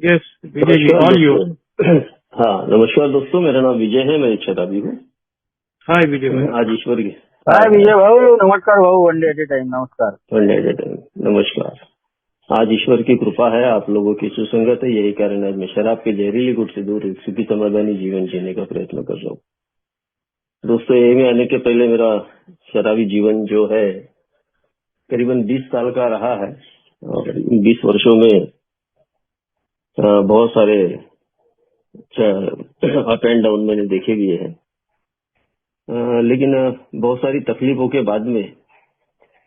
Yes Vijay ji, नमस्कार all you. दोस्तों। हाँ, नमस्कार दोस्तों, मेरा नाम विजय है, मैं एक शराबी हूँ। हाय विजय भाई। आज ईश्वर की हाय हाय हाय विजय भाऊ, नमस्कार भाऊ, one day at A time, नमस्कार। नमस्कार। आज ईश्वर की कृपा है, आप लोगों की सुसंगत है, यही कारण आज मैं शराब के जहरीली गुट से दूर एक सुखी समाधानी जीवन जीने का प्रयत्न कर रहा हूँ। दोस्तों, ये में आने के पहले मेरा शराबी जीवन जो है करीबन 20 साल का रहा है और इन 20 वर्षों में बहुत सारे अप एंड डाउन मैंने देखे भी है। लेकिन बहुत सारी तकलीफों के बाद में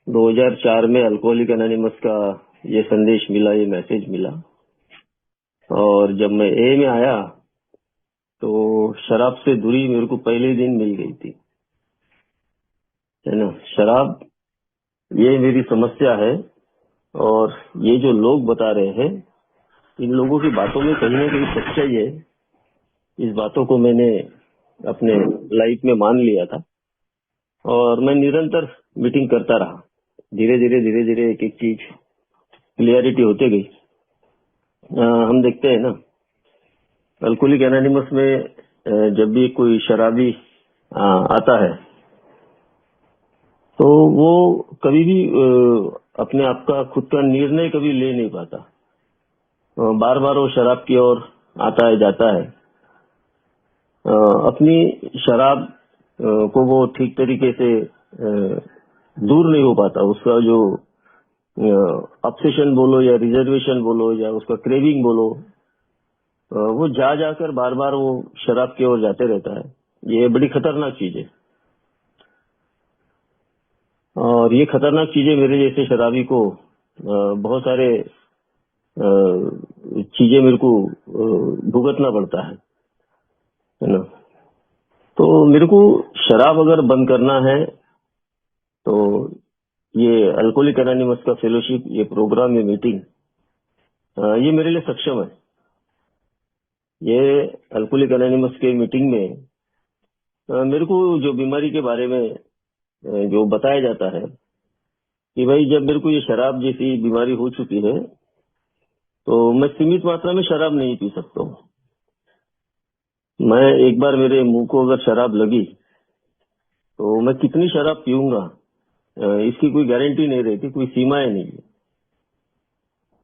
2004 में अल्कोहलिक एनोनिमस का ये संदेश मिला, ये मैसेज मिला, और जब मैं ए में आया तो शराब से दूरी मेरे को पहले दिन मिल गई थी, है ना। शराब ये मेरी समस्या है, और ये जो लोग बता रहे हैं, इन लोगों की बातों में कहीं ना कहीं सच्चाई है। इस बातों को मैंने अपने लाइफ में मान लिया था और मैं निरंतर मीटिंग करता रहा। धीरे धीरे एक एक चीज क्लियरिटी होते गई। हम देखते हैं ना, अल्कोहलिक एनोनिमस में जब भी कोई शराबी आता है तो वो कभी भी अपने आप का खुद का निर्णय कभी ले नहीं पाता। बार बार वो शराब की ओर आता है, जाता है। अपनी शराब को वो ठीक तरीके से दूर नहीं हो पाता। उसका जो ऑब्सेशन बोलो या रिजर्वेशन बोलो या उसका क्रेविंग बोलो, वो जाकर बार बार वो शराब की ओर जाते रहता है। ये बड़ी खतरनाक चीज है, और ये खतरनाक चीजें मेरे जैसे शराबी को बहुत सारे चीजें मेरे को भुगतना पड़ता है ना। तो मेरे को शराब अगर बंद करना है तो ये अल्कोहलिक एनोनिमस का फेलोशिप, ये प्रोग्राम, ये मीटिंग, ये मेरे लिए सक्षम है। ये अल्कोहलिक एनोनिमस के मीटिंग में मेरे को जो बीमारी के बारे में जो बताया जाता है कि भाई जब मेरे को ये शराब जैसी बीमारी हो चुकी है तो मैं सीमित मात्रा में शराब नहीं पी सकता हूँ। मैं एक बार मेरे मुंह को अगर शराब लगी तो मैं कितनी शराब पीऊंगा इसकी कोई गारंटी नहीं रहती, कोई सीमाएं नहीं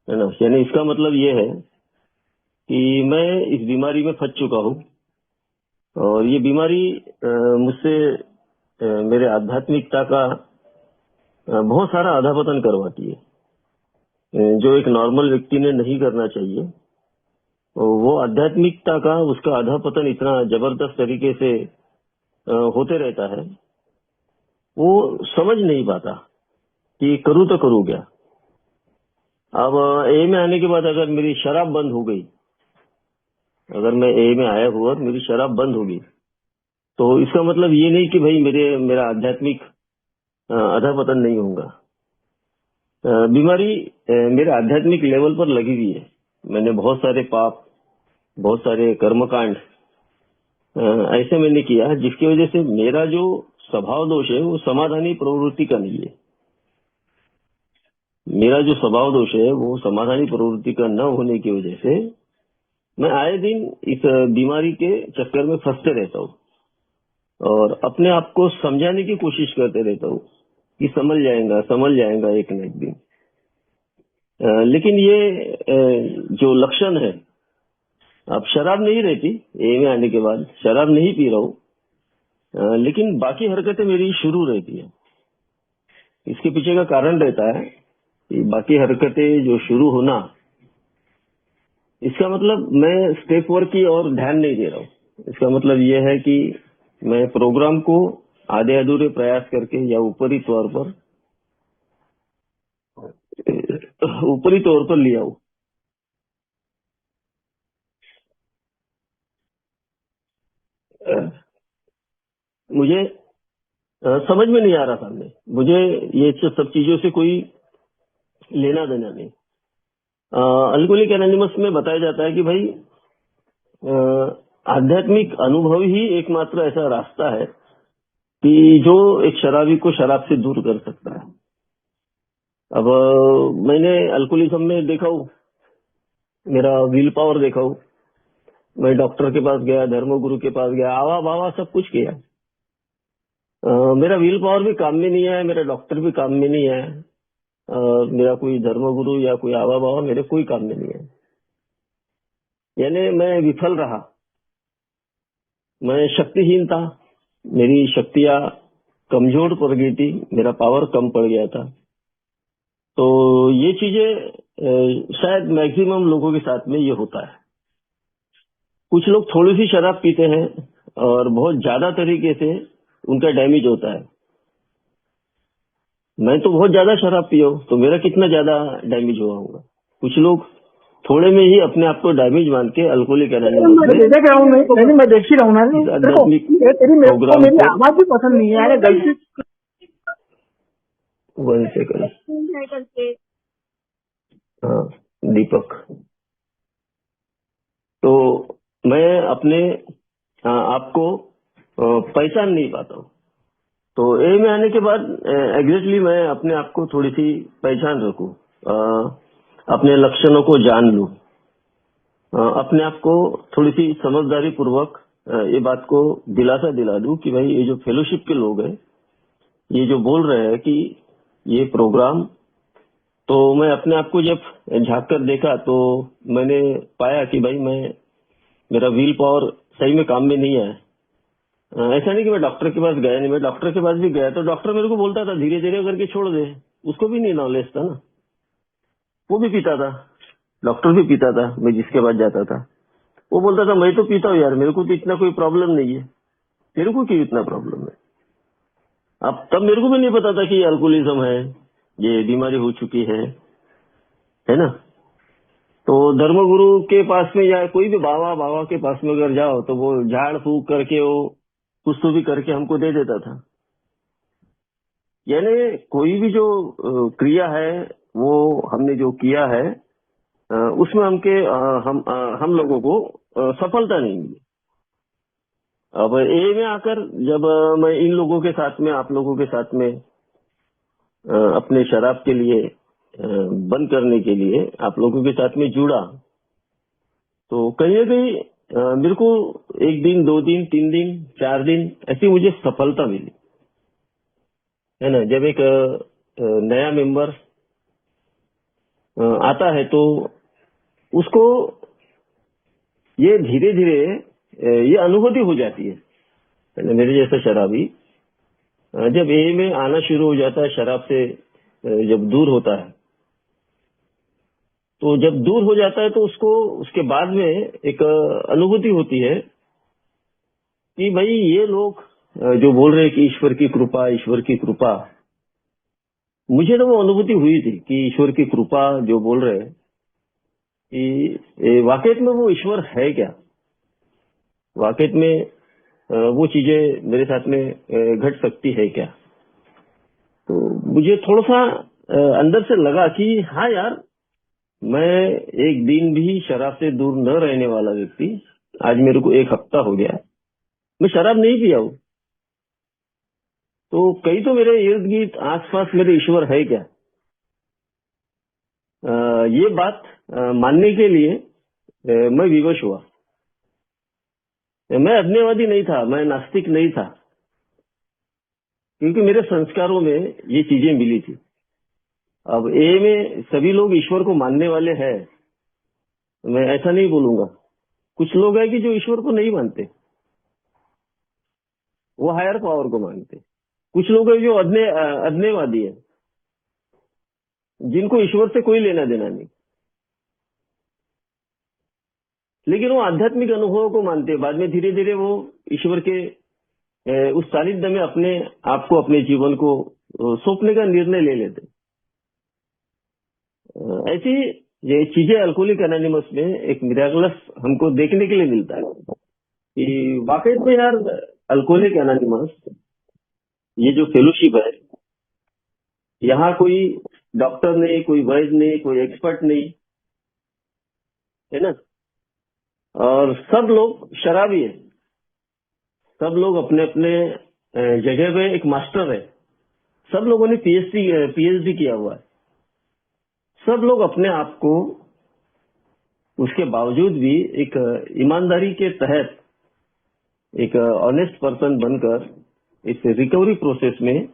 है ना। यानी इसका मतलब ये है कि मैं इस बीमारी में फंस चुका हूँ, और ये बीमारी मुझसे मेरे आध्यात्मिकता का बहुत सारा अधःपतन करवाती है, जो एक नॉर्मल व्यक्ति ने नहीं करना चाहिए। वो आध्यात्मिकता का, उसका अधःपतन इतना जबरदस्त तरीके से होते रहता है, वो समझ नहीं पाता कि करूँ तो करूँ क्या। अब ए में आने के बाद अगर मेरी शराब बंद हो गई, अगर मैं ए में आया हुआ और मेरी शराब बंद हो गई, तो इसका मतलब ये नहीं कि भाई मेरा आध्यात्मिक अधःपतन नहीं होगा। बीमारी मेरे आध्यात्मिक लेवल पर लगी हुई है। मैंने बहुत सारे पाप, बहुत सारे कर्मकांड ऐसे मैंने किया जिसकी वजह से मेरा जो स्वभाव दोष है वो समाधानी प्रवृत्ति का नहीं है। मेरा जो स्वभाव दोष है वो समाधानी प्रवृत्ति का न होने की वजह से मैं आए दिन इस बीमारी के चक्कर में फंसते रहता हूँ और अपने आप को समझाने की कोशिश करते रहता हूँ कि समझ जाएगा एक न एक दिन। लेकिन ये जो लक्षण है, अब शराब नहीं रहती, ए में आने के बाद शराब नहीं पी रहा हूँ, लेकिन बाकी हरकतें मेरी शुरू रहती है। इसके पीछे का कारण रहता है कि बाकी हरकतें जो शुरू होना, इसका मतलब मैं स्टेप वर्क की और ध्यान नहीं दे रहा हूँ। इसका मतलब यह है कि मैं प्रोग्राम को आधे अधूरे प्रयास करके या ऊपरी तौर पर लिया हूँ। मुझे समझ में नहीं आ रहा सामने, मुझे ये सब चीजों से कोई लेना देना नहीं। अल्कोहलिक एनोनिमस में बताया जाता है कि भाई आध्यात्मिक अनुभव ही एकमात्र ऐसा रास्ता है कि जो एक शराबी को शराब से दूर कर सकता है। अब मैंने अल्कोहलिज्म में देखा हूँ, मेरा विल पावर दिखाऊं। मैं डॉक्टर के पास गया, धर्मगुरु के पास गया, आवा बावा सब कुछ किया। मेरा विल पावर भी काम में नहीं है, मेरा डॉक्टर भी काम में नहीं है, मेरा कोई धर्मगुरु या कोई आवा बावा मेरे कोई काम में नहीं है। यानी मैं विफल रहा, मैं शक्तिहीन था, मेरी शक्तियां कमजोर पड़ गई थी, मेरा पावर कम पड़ गया था। तो ये चीजें शायद मैक्सिमम लोगों के साथ में ये होता है। कुछ लोग थोड़ी सी शराब पीते हैं और बहुत ज्यादा तरीके से उनका डैमेज होता है। मैं तो बहुत ज्यादा शराब पिया हूं, तो मेरा कितना ज्यादा डैमेज हुआ होगा। कुछ लोग थोड़े में ही अपने आप को डैमेज मान के अल्कोहलिक मैं देख रहा हूँ, मैं देख ही रहा हूँ ना। देखो, ये तेरी मेरे को प्रोग्राम मेरी को आवाज भी पसंद नहीं है, अरे गलती 1 सेकंड। हाँ, दीपक। तो मैं अपने आपको पहचान नहीं पाता हूँ। तो ए में आने के बाद एग्जैक्टली मैं अपने आप को थोड़ी सी पहचान रखूं, अपने लक्षणों को जान लूं, अपने आप को थोड़ी सी समझदारी पूर्वक ये बात को दिलासा दिला दूं कि भाई ये जो फेलोशिप के लोग हैं, ये जो बोल रहे हैं कि ये प्रोग्राम, तो मैं अपने आप को जब झांक कर देखा तो मैंने पाया कि भाई मेरा व्हील पावर सही में काम में नहीं है। ऐसा नहीं कि मैं डॉक्टर के पास गया नहीं, मैं डॉक्टर के पास भी गया तो डॉक्टर मेरे को बोलता था धीरे धीरे करके छोड़ दे। उसको भी नहीं नॉलेज था ना, वो भी पीता था, डॉक्टर भी पीता था, मैं जिसके पास जाता था वो बोलता था मैं तो पीता हूँ यार, मेरे को तो इतना कोई प्रॉब्लम नहीं है, तेरे को क्यों इतना प्रॉब्लम है। अब तब मेरे को भी नहीं पता था कि अल्कोहलिज्म है, ये बीमारी हो चुकी है ना। तो धर्मगुरु के पास में या कोई भी बाबा के पास में अगर जाओ तो वो झाड़ फूक करके वो कुछ तो भी करके हमको दे देता था। यानी कोई भी जो क्रिया है वो हमने जो किया है उसमें हम लोगों को सफलता नहीं मिली। अब ए में आकर जब मैं इन लोगों के साथ में, आप लोगों के साथ में अपने शराब के लिए बंद करने के लिए आप लोगों के साथ में जुड़ा, तो कहीं ना कहीं मेरे को 1 दिन 2 दिन 3 दिन 4 दिन ऐसी मुझे सफलता मिली, है ना। जब एक नया मेंबर आता है तो उसको ये धीरे धीरे ये अनुभूति हो जाती है ना। मेरे जैसा शराबी जब ए में आना शुरू हो जाता है, शराब से जब दूर होता है, तो जब दूर हो जाता है तो उसको उसके बाद में एक अनुभूति होती है कि भाई ये लोग जो बोल रहे हैं कि ईश्वर की कृपा, ईश्वर की कृपा, मुझे तो वो अनुभूति हुई थी कि ईश्वर की कृपा जो बोल रहे हैं कि वाकई में वो ईश्वर है क्या, वाकई में वो चीजें मेरे साथ में घट सकती है क्या। तो मुझे थोड़ा सा अंदर से लगा कि हाँ यार, मैं एक दिन भी शराब से दूर न रहने वाला व्यक्ति, आज मेरे को 1 हफ्ता हो गया मैं शराब नहीं पिया हूं, तो कहीं तो मेरे इर्द गिर्द आसपास मेरे ईश्वर है क्या। ये बात मानने के लिए मैं विवश हुआ। मैं अज्ञेयवादी नहीं था, मैं नास्तिक नहीं था, क्योंकि मेरे संस्कारों में ये चीजें मिली थी। अब ए में सभी लोग ईश्वर को मानने वाले हैं, मैं ऐसा नहीं बोलूंगा। कुछ लोग हैं कि जो ईश्वर को नहीं मानते, वो हायर पावर को मानते। कुछ लोग हैं जो अज्ञेयवादी है, जिनको ईश्वर से कोई लेना देना नहीं, लेकिन वो आध्यात्मिक अनुभवों को मानते हैं। बाद में धीरे धीरे वो ईश्वर के उस सानिध्य में अपने आप को, अपने जीवन को सौंपने का निर्णय ले लेते। ऐसी ये चीजें अल्कोहलिक एनोनिमस में एक मिराकलस हमको देखने के लिए मिलता है कि वाकई में यार अल्कोहलिक एनोनिमस ये जो फेलोशिप है, यहाँ कोई डॉक्टर नहीं, कोई वैद्य नहीं, कोई एक्सपर्ट नहीं, है ना। और सब लोग शराबी है, सब लोग अपने अपने जगह पे एक मास्टर है, सब लोगों ने पीएचडी किया हुआ है, सब लोग अपने आप को उसके बावजूद भी एक ईमानदारी के तहत एक ऑनेस्ट पर्सन बनकर इस रिकवरी प्रोसेस में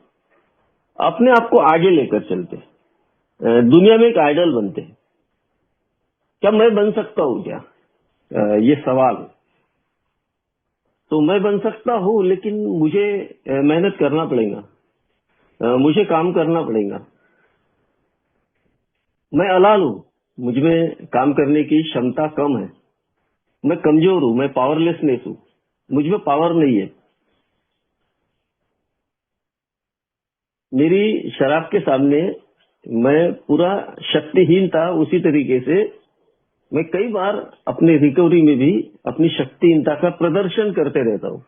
अपने आप को आगे लेकर चलते, दुनिया में एक आइडल बनते। क्या मैं बन सकता हूँ क्या? ये सवाल। तो मैं बन सकता हूँ, लेकिन मुझे मेहनत करना पड़ेगा, मुझे काम करना पड़ेगा। मैं अलाल हूँ, मुझ में काम करने की क्षमता कम है, मैं कमजोर हूँ, मैं पावरलेसनेस हूँ, मुझ में पावर नहीं है। मेरी शराब के सामने मैं पूरा शक्तिहीन था। उसी तरीके से मैं कई बार अपने रिकवरी में भी अपनी शक्तिहीनता का प्रदर्शन करते रहता हूँ,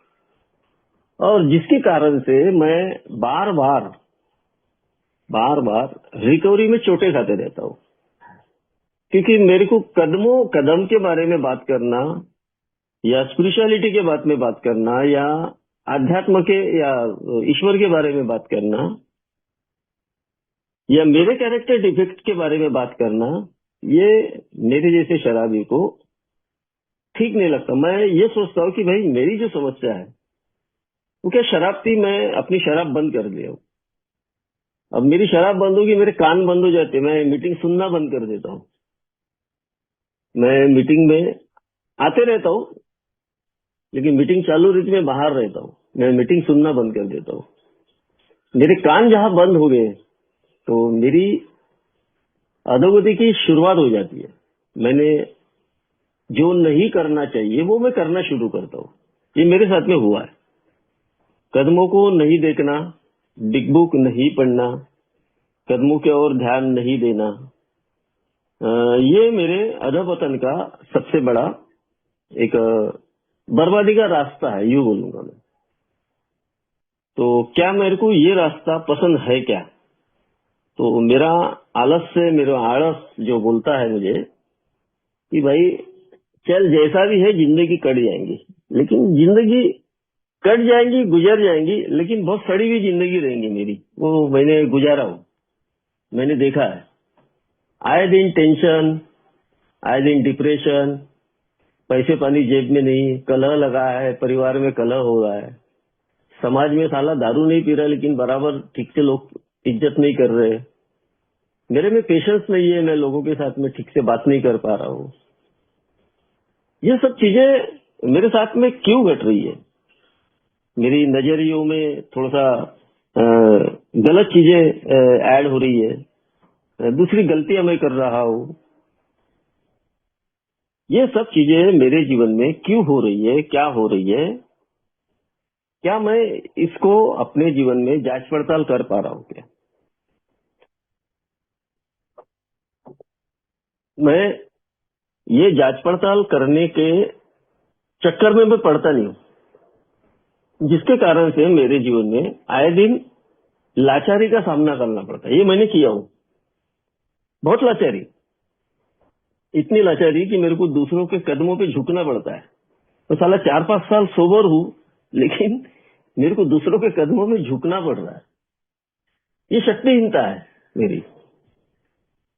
और जिसके कारण से मैं बार बार रिकवरी में चोटें खाते रहता हूँ। क्योंकि मेरे को कदमों कदम के बारे में बात करना, या स्पिरिचुअलिटी के बारे में बात करना, या आध्यात्म के या ईश्वर के बारे में बात करना, या मेरे कैरेक्टर डिफेक्ट के बारे में बात करना, ये मेरे जैसे शराबी को ठीक नहीं लगता। मैं ये सोचता हूँ कि भाई मेरी जो समस्या है वो क्या शराब थी, मैं अपनी शराब बंद कर दिया हूँ। अब मेरी शराब बंद होगी, मेरे कान बंद हो जाते, मैं मीटिंग सुनना बंद कर देता हूँ। मैं मीटिंग में आते रहता हूँ, लेकिन मीटिंग चालू रहती मैं बाहर रहता हूँ, मैं मीटिंग सुनना बंद कर देता हूँ। मेरे कान जहां बंद हो गए तो मेरी अधोगति की शुरुआत हो जाती है। मैंने जो नहीं करना चाहिए वो मैं करना शुरू करता हूँ। ये मेरे साथ में हुआ है। कदमों को नहीं देखना, बिग बुक नहीं पढ़ना, कदमों की ओर ध्यान नहीं देना, ये मेरे अधपतन का सबसे बड़ा एक बर्बादी का रास्ता है, यूं बोलूंगा मैं। तो क्या मेरे को ये रास्ता पसंद है क्या? तो मेरा आलस्य, मेरा आलस जो बोलता है मुझे कि भाई चल जैसा भी है, जिंदगी कट जाएंगी, लेकिन जिंदगी कट जाएंगी, गुजर जाएंगी, लेकिन बहुत सड़ी हुई जिंदगी रहेंगी मेरी। वो मैंने गुजारा हूं, मैंने देखा है। आए दिन टेंशन, आए दिन डिप्रेशन, पैसे पानी जेब में नहीं, कलह लगा है, परिवार में कलह हो रहा है, समाज में साला दारू नहीं पी रहा लेकिन बराबर ठीक से लोग इज्जत नहीं कर रहे, मेरे में पेशेंस नहीं है, मैं लोगों के साथ में ठीक से बात नहीं कर पा रहा हूँ। ये सब चीजें मेरे साथ में क्यों घट रही है? मेरी नजरियों में थोड़ा सा गलत चीजें ऐड हो रही है, दूसरी गलतियां मैं कर रहा हूँ। ये सब चीजें मेरे जीवन में क्यों हो रही है, क्या हो रही है? क्या मैं इसको अपने जीवन में जांच पड़ताल कर पा रहा हूँ क्या? मैं ये जांच पड़ताल करने के चक्कर में मैं पड़ता नहीं हूँ, जिसके कारण से मेरे जीवन में आए दिन लाचारी का सामना करना पड़ता है। ये मैंने किया हूँ, बहुत लाचारी, इतनी लाचारी कि मेरे को दूसरों के कदमों पे झुकना पड़ता है। तो साला 4-5 साल सोबर हूँ, लेकिन मेरे को दूसरों के कदमों में झुकना पड़ रहा है। ये शक्तिहीनता है मेरी।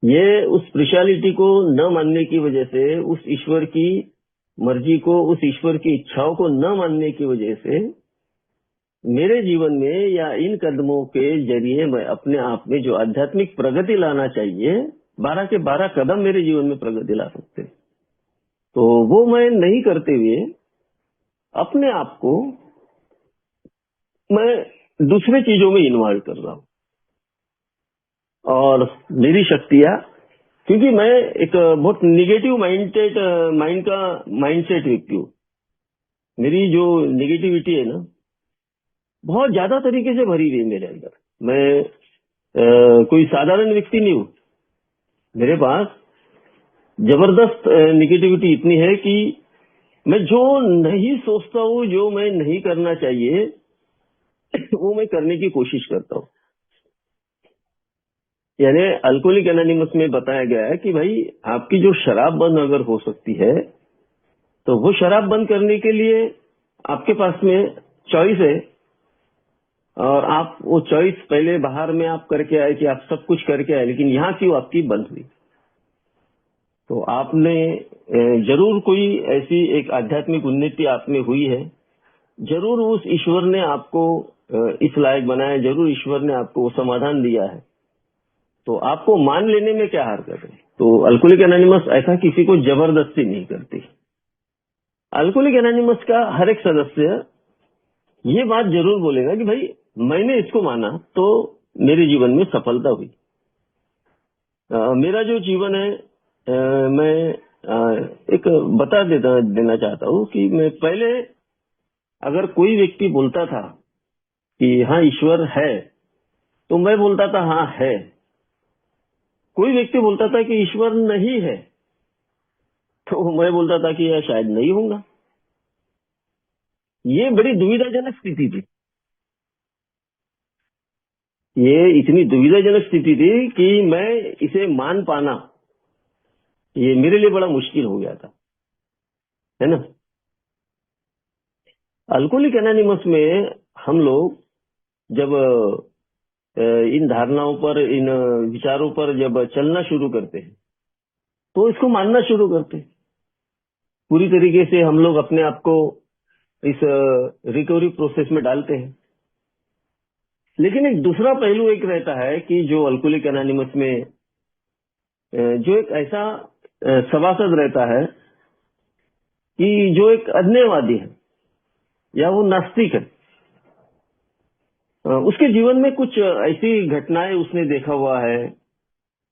ये उस स्पिरिचुअलिटी को न मानने की वजह से, उस ईश्वर की मर्जी को, उस ईश्वर की इच्छाओं को न मानने की वजह से मेरे जीवन में या इन कदमों के जरिए मैं अपने आप में जो आध्यात्मिक प्रगति लाना चाहिए, 12 के 12 कदम मेरे जीवन में प्रगति ला सकते, तो वो मैं नहीं करते हुए अपने आप को मैं दूसरे चीजों में इन्वॉल्व कर रहा हूँ। और मेरी शक्तियां, क्योंकि मैं एक बहुत निगेटिव माइंडसेट व्यक्ति हूँ। मेरी जो निगेटिविटी है ना, बहुत ज्यादा तरीके से भरी हुई है मेरे अंदर। मैं कोई साधारण व्यक्ति नहीं हूँ। मेरे पास जबरदस्त निगेटिविटी इतनी है कि मैं जो नहीं सोचता हूँ, जो मैं नहीं करना चाहिए, वो मैं करने की कोशिश करता हूँ। यानी अल्कोहलिक एनोनिमस में बताया गया है कि भाई आपकी जो शराब बंद अगर हो सकती है, तो वो शराब बंद करने के लिए आपके पास में चॉइस है, और आप वो चॉइस पहले बाहर में आप करके आए कि आप सब कुछ करके आए, लेकिन यहाँ क्यों आपकी बंद हुई? तो आपने जरूर कोई ऐसी एक आध्यात्मिक उन्नति आप में हुई है, जरूर उस ईश्वर ने आपको इस लायक बनाया, जरूर ईश्वर ने आपको वो समाधान दिया है, तो आपको मान लेने में क्या हरकत है। तो अल्कोहलिक एनोनिमस ऐसा किसी को जबरदस्ती नहीं करती। अल्कोहलिक एनोनिमस का हर एक सदस्य ये बात जरूर बोलेगा कि भाई मैंने इसको माना तो मेरे जीवन में सफलता हुई। मेरा जो जीवन है मैं एक बता देना चाहता हूँ कि मैं पहले अगर कोई व्यक्ति बोलता था कि हाँ ईश्वर है, तो मैं बोलता था हाँ है। कोई व्यक्ति बोलता था कि ईश्वर नहीं है, तो मैं बोलता था कि यह शायद नहीं होगा। ये बड़ी दुविधाजनक स्थिति थी। ये इतनी दुविधाजनक स्थिति थी कि मैं इसे मान पाना ये मेरे लिए बड़ा मुश्किल हो गया था, है ना। अल्कोहलिक एनोनिमस में हम लोग जब इन धारणाओं पर, इन विचारों पर जब चलना शुरू करते हैं तो इसको मानना शुरू करते हैं। पूरी तरीके से हम लोग अपने आप को इस रिकवरी प्रोसेस में डालते हैं। लेकिन एक दूसरा पहलू एक रहता है कि जो अल्कोहलिक एनोनिमस में जो एक ऐसा सभासद रहता है कि जो एक अज्ञेयवादी है या वो नास्तिक है, उसके जीवन में कुछ ऐसी घटनाएं उसने देखा हुआ है,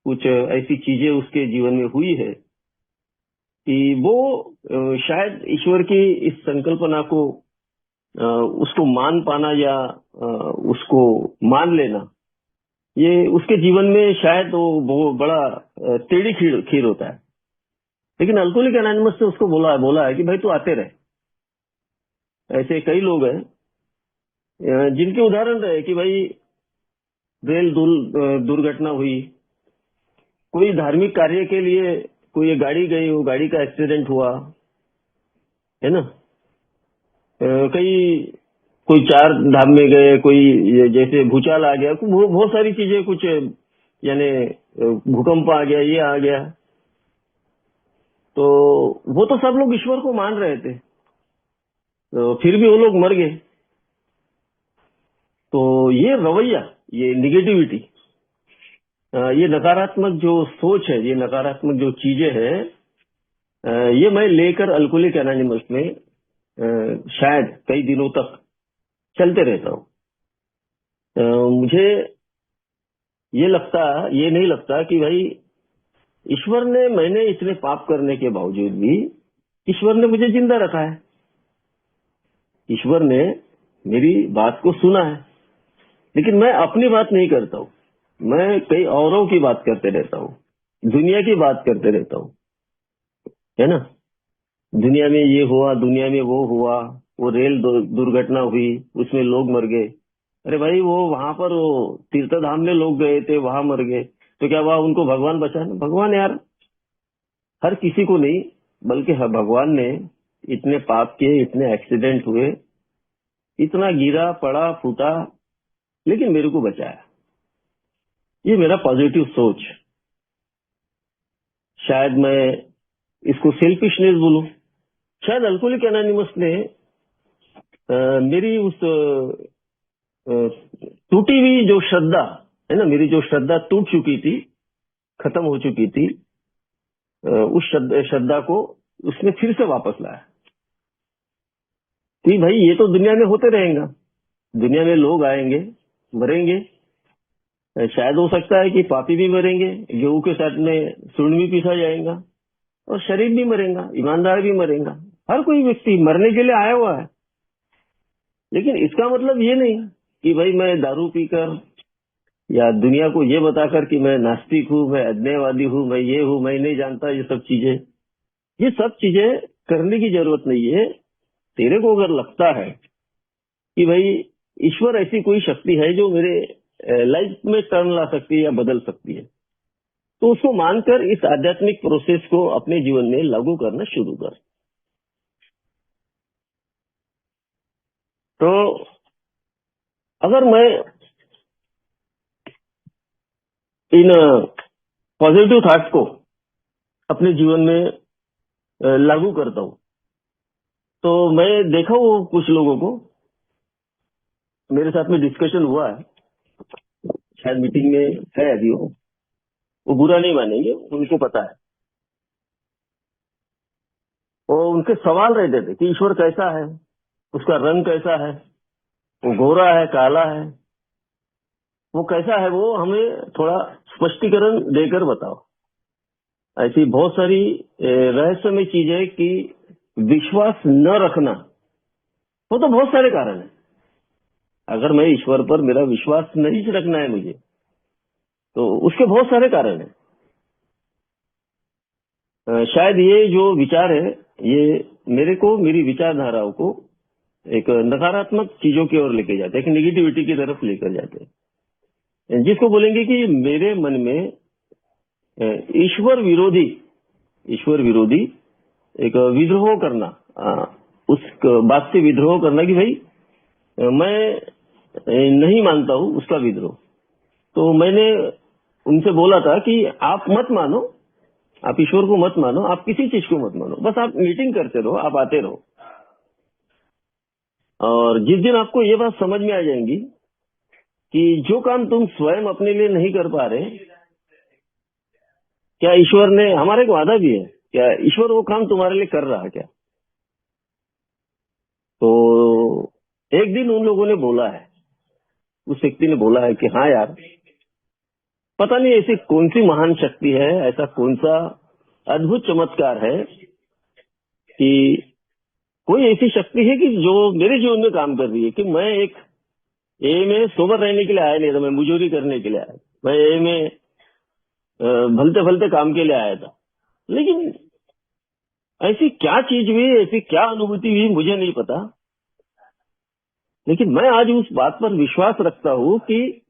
कुछ ऐसी चीजें उसके जीवन में हुई है कि वो शायद ईश्वर की इस संकल्पना को उसको मान पाना या उसको मान लेना, ये उसके जीवन में शायद वो बड़ा टेढ़ी खीर होता है। लेकिन अल्कोहलिक एनोनिमस ने उसको बोला है कि भाई तू आते रहे। ऐसे कई लोग हैं जिनके उदाहरण रहे कि भाई रेल दुर्घटना हुई, कोई धार्मिक कार्य के लिए कोई गाड़ी गई, वो गाड़ी का एक्सीडेंट हुआ, है ना। कोई चार धाम में गए, कोई जैसे भूचाल आ गया, बहुत सारी चीजें, कुछ यानी भूकंप आ गया, ये आ गया, तो वो तो सब लोग ईश्वर को मान रहे थे, तो फिर भी वो लोग मर गए। तो ये रवैया, ये निगेटिविटी, ये नकारात्मक जो सोच है, ये नकारात्मक जो चीजें हैं, ये मैं लेकर अल्कोहलिक एनोनिमस में शायद कई दिनों तक चलते रहता हूँ। मुझे ये नहीं लगता कि भाई ईश्वर ने, मैंने इतने पाप करने के बावजूद भी ईश्वर ने मुझे जिंदा रखा है, ईश्वर ने मेरी बात को सुना है। लेकिन मैं अपनी बात नहीं करता हूँ, मैं कई औरों की बात करते रहता हूँ, दुनिया की बात करते रहता हूँ, है ना। दुनिया में ये हुआ, दुनिया में वो हुआ, वो रेल दुर्घटना हुई, उसमें लोग मर गए। अरे भाई वो वहां पर वो तीर्थ धाम में लोग गए थे, वहां मर गए, तो क्या वहां उनको भगवान बचाना? भगवान यार हर किसी को नहीं, बल्कि भगवान ने इतने पाप किए, इतने एक्सीडेंट हुए, इतना गिरा पड़ा फूटा, लेकिन मेरे को बचाया। ये मेरा पॉजिटिव सोच, शायद मैं इसको सेल्फिशनेस बोलूं। शायद अल्कोहलिक एनोनिमस ने मेरी उस टूटी हुई जो श्रद्धा है ना, मेरी जो श्रद्धा टूट चुकी थी, खत्म हो चुकी थी, उस श्रद्धा को उसने फिर से वापस लाया कि भाई ये तो दुनिया में होते रहेगा, दुनिया में लोग आएंगे, मरेंगे, शायद हो सकता है कि पापी भी मरेंगे, गेहूं के साथ में सुर्ण भी पीसा जाएगा, और शरीर भी मरेगा, ईमानदार भी मरेगा, हर कोई व्यक्ति मरने के लिए आया हुआ है। लेकिन इसका मतलब ये नहीं कि भाई मैं दारू पीकर या दुनिया को ये बताकर कि मैं नास्तिक हूँ, मैं अज्ञेयवादी हूँ, मैं ये हूँ, मैं नहीं जानता ये सब चीजें करने की जरूरत नहीं है। तेरे को अगर लगता है कि भाई ईश्वर ऐसी कोई शक्ति है जो मेरे लाइफ में टर्न ला सकती है या बदल सकती है, तो उसको मानकर इस आध्यात्मिक प्रोसेस को अपने जीवन में लागू करना शुरू कर। तो अगर मैं इन पॉजिटिव थॉट्स को अपने जीवन में लागू करता हूँ। तो मैं देखा वो कुछ लोगों को, मेरे साथ में डिस्कशन हुआ है, शायद मीटिंग में है अभी, वो बुरा नहीं मानेंगे, उनको पता है। और उनके सवाल रहते थे कि ईश्वर कैसा है, उसका रंग कैसा है, वो गोरा है, काला है, वो कैसा है, वो हमें थोड़ा स्पष्टीकरण देकर बताओ। ऐसी बहुत सारी रहस्यमय चीज है कि विश्वास न रखना, वो तो बहुत सारे कारण है। अगर मैं ईश्वर पर मेरा विश्वास नहीं रखना है मुझे, तो उसके बहुत सारे कारण है। शायद ये जो विचार है, ये मेरे को, मेरी विचारधाराओं को एक नकारात्मक चीजों की ओर लेके जाते हैं, एक नेगेटिविटी की तरफ लेकर जाते हैं, जिसको बोलेंगे कि मेरे मन में ईश्वर विरोधी एक विद्रोह करना, उस बात से विद्रोह करना कि भाई मैं नहीं मानता हूं, उसका विद्रोह। तो मैंने उनसे बोला था कि आप मत मानो, आप ईश्वर को मत मानो, आप किसी चीज को मत मानो, बस आप मीटिंग करते रहो, आप आते रहो। और जिस दिन आपको ये बात समझ में आ जाएंगी कि जो काम तुम स्वयं अपने लिए नहीं कर पा रहे, क्या ईश्वर ने, हमारा एक वादा भी है, क्या ईश्वर वो काम तुम्हारे लिए कर रहा है क्या? तो एक दिन उन लोगों ने बोला है, उस व्यक्ति ने बोला है कि हाँ यार, पता नहीं ऐसी कौन सी महान शक्ति है, ऐसा कौन सा अद्भुत चमत्कार है कि कोई ऐसी शक्ति है कि जो मेरे जीवन में काम कर रही है कि मैं एक ए में सोबर रहने के लिए आया नहीं था, मैं मुजूरी करने के लिए आया, मैं ए में भलते भलते काम के लिए आया था। लेकिन ऐसी क्या चीज हुई, ऐसी क्या अनुभूति हुई, मुझे नहीं पता। लेकिन मैं आज उस बात पर विश्वास रखता हूं कि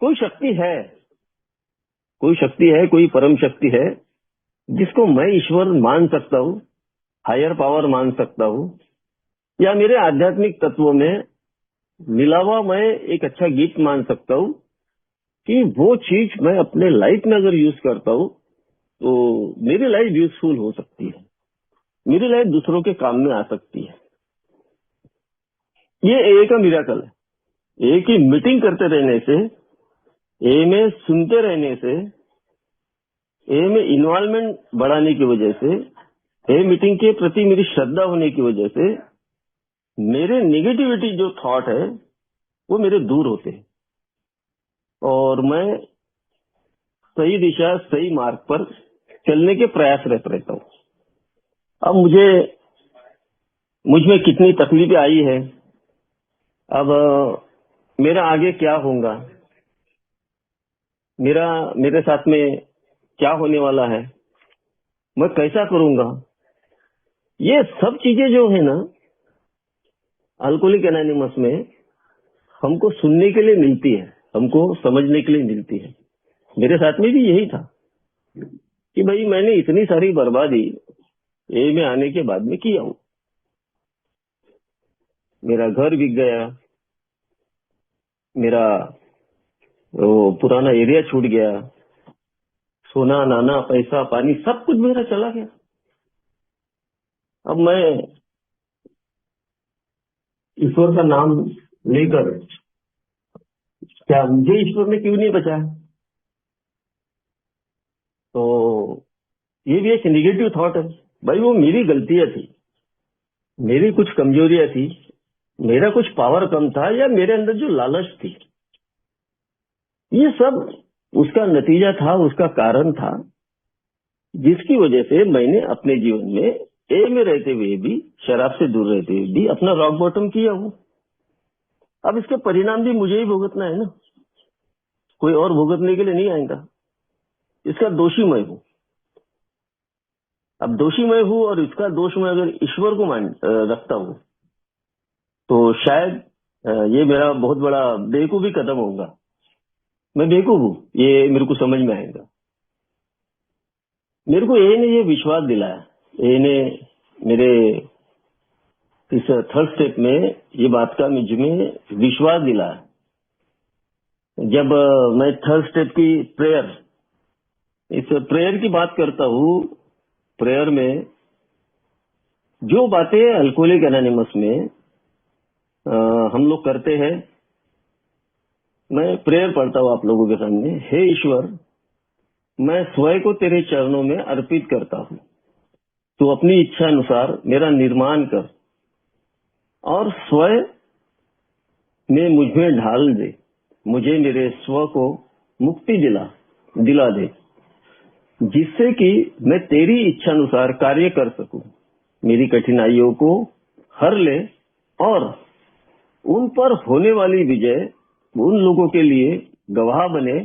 कोई शक्ति है, कोई परम शक्ति है, जिसको मैं ईश्वर मान सकता हूं, हायर पावर मान सकता हूं, या मेरे आध्यात्मिक तत्वों में मिला हुआ मैं एक अच्छा गिफ्ट मान सकता हूं कि वो चीज मैं अपने लाइफ में अगर यूज करता हूं तो मेरी लाइफ यूजफुल हो सकती है, मेरी लाइफ दूसरों के काम में आ सकती है। ये ए का मिरेकल है। ए की मीटिंग करते रहने से, ए में सुनते रहने से, ए में इन्वॉल्वमेंट बढ़ाने की वजह से, ए मीटिंग के प्रति मेरी श्रद्धा होने की वजह से मेरे नेगेटिविटी जो थॉट है वो मेरे दूर होते हैं और मैं सही दिशा, सही मार्ग पर चलने के प्रयासरत रहता हूँ। अब मुझ में कितनी तकलीफें आई है, अब मेरा आगे क्या होगा, मेरे साथ में क्या होने वाला है, मैं कैसा करूंगा, ये सब चीजें जो है ना अल्कोहलिक एनोनिमस में हमको सुनने के लिए मिलती है, हमको समझने के लिए मिलती है। मेरे साथ में भी यही था कि भाई मैंने इतनी सारी बर्बादी ए में आने के बाद में किया हूं। मेरा घर बिक गया, मेरा वो पुराना एरिया छूट गया, सोना नाना पैसा पानी सब कुछ मेरा चला गया। अब मैं ईश्वर का नाम लेकर, क्या मुझे ईश्वर ने क्यों नहीं बचाया? तो ये भी एक निगेटिव थॉट है। भाई वो मेरी गलतियां थी, मेरी कुछ कमजोरियां थी, मेरा कुछ पावर कम था, या मेरे अंदर जो लालच थी, ये सब उसका नतीजा था, उसका कारण था, जिसकी वजह से मैंने अपने जीवन में ए में रहते हुए भी, शराब से दूर रहते हुए भी अपना रॉक बॉटम किया हूं। अब इसके परिणाम भी मुझे ही भुगतना है ना, कोई और भुगतने के लिए नहीं आएगा। इसका दोषी मैं हूं। अब दोषी मैं हूं और इसका दोष मैं अगर ईश्वर को रखता हूं तो शायद ये मेरा बहुत बड़ा बेवकूफी कदम होगा। मैं बेवकूफ हूं, ये मेरे को समझ में आएगा। मेरे को ए ने ये विश्वास दिलाया, ए ने मेरे इस थर्ड स्टेप में ये बात का मुझ में विश्वास दिलाया। जब मैं थर्ड स्टेप की प्रेयर इस प्रेयर की बात करता हूँ। प्रेयर में जो बातें अल्कोहलिक एनोनिमस में हम लोग करते हैं, मैं प्रेयर पढ़ता हूँ आप लोगों के सामने। हे ईश्वर, मैं स्वयं को तेरे चरणों में अर्पित करता हूँ। तू अपनी इच्छा अनुसार मेरा निर्माण कर और स्वयं में मुझ में ढाल दे। मुझे मेरे स्व को मुक्ति दिला दे, जिससे कि मैं तेरी इच्छा अनुसार कार्य कर सकूं। मेरी कठिनाइयों को हर ले और उन पर होने वाली विजय उन लोगों के लिए गवाह बने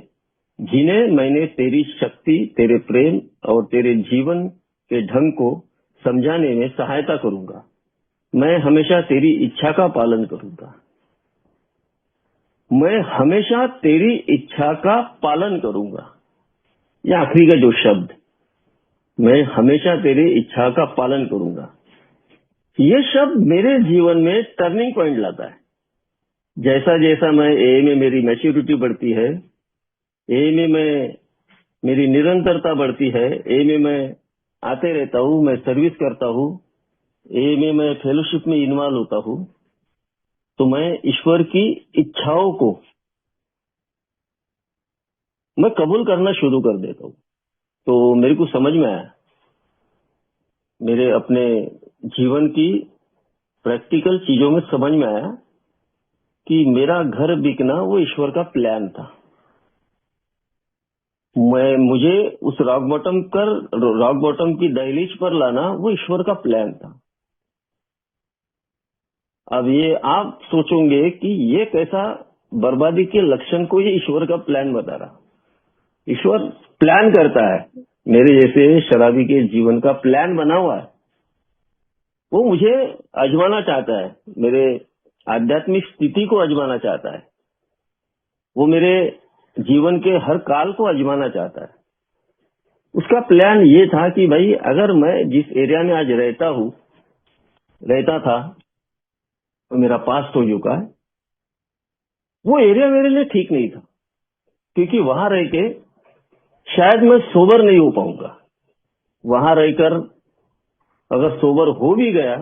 जिन्हें मैंने तेरी शक्ति, तेरे प्रेम और तेरे जीवन के ढंग को समझाने में सहायता करूंगा। मैं हमेशा तेरी इच्छा का पालन करूंगा। मैं हमेशा तेरी इच्छा का पालन करूंगा। यह आखिरी का जो शब्द, मैं हमेशा तेरी इच्छा का पालन करूंगा, ये शब्द मेरे जीवन में टर्निंग पॉइंट लाता है। जैसा जैसा मैं ए में मेरी मैच्योरिटी बढ़ती है, ए में मेरी निरंतरता बढ़ती है, ए में मैं आते रहता हूँ, मैं सर्विस करता हूँ, ए में मैं फेलोशिप में इन्वॉल्व होता हूँ, तो मैं ईश्वर की इच्छाओं को मैं कबूल करना शुरू कर देता हूँ। तो मेरे को समझ में आया, मेरे अपने जीवन की प्रैक्टिकल चीजों में समझ में आया कि मेरा घर बिकना वो ईश्वर का प्लान था। मुझे उस रॉक बॉटम की दहलीज पर लाना वो ईश्वर का प्लान था। अब ये आप सोचोगे कि ये कैसा बर्बादी के लक्षण को ये ईश्वर का प्लान बता रहा। ईश्वर प्लान करता है, मेरे जैसे शराबी के जीवन का प्लान बना हुआ है। वो मुझे आजमाना चाहता है, मेरे आध्यात्मिक स्थिति को आजमाना चाहता है। वो मेरे जीवन के हर काल को आजमाना चाहता है। उसका प्लान ये था कि भाई, अगर मैं जिस एरिया में आज रहता था, तो मेरा पास्ट हो चुका है, वो एरिया मेरे लिए ठीक नहीं था, क्योंकि वहां रह के शायद मैं सोबर नहीं हो पाऊंगा। वहां रहकर अगर सोबर हो भी गया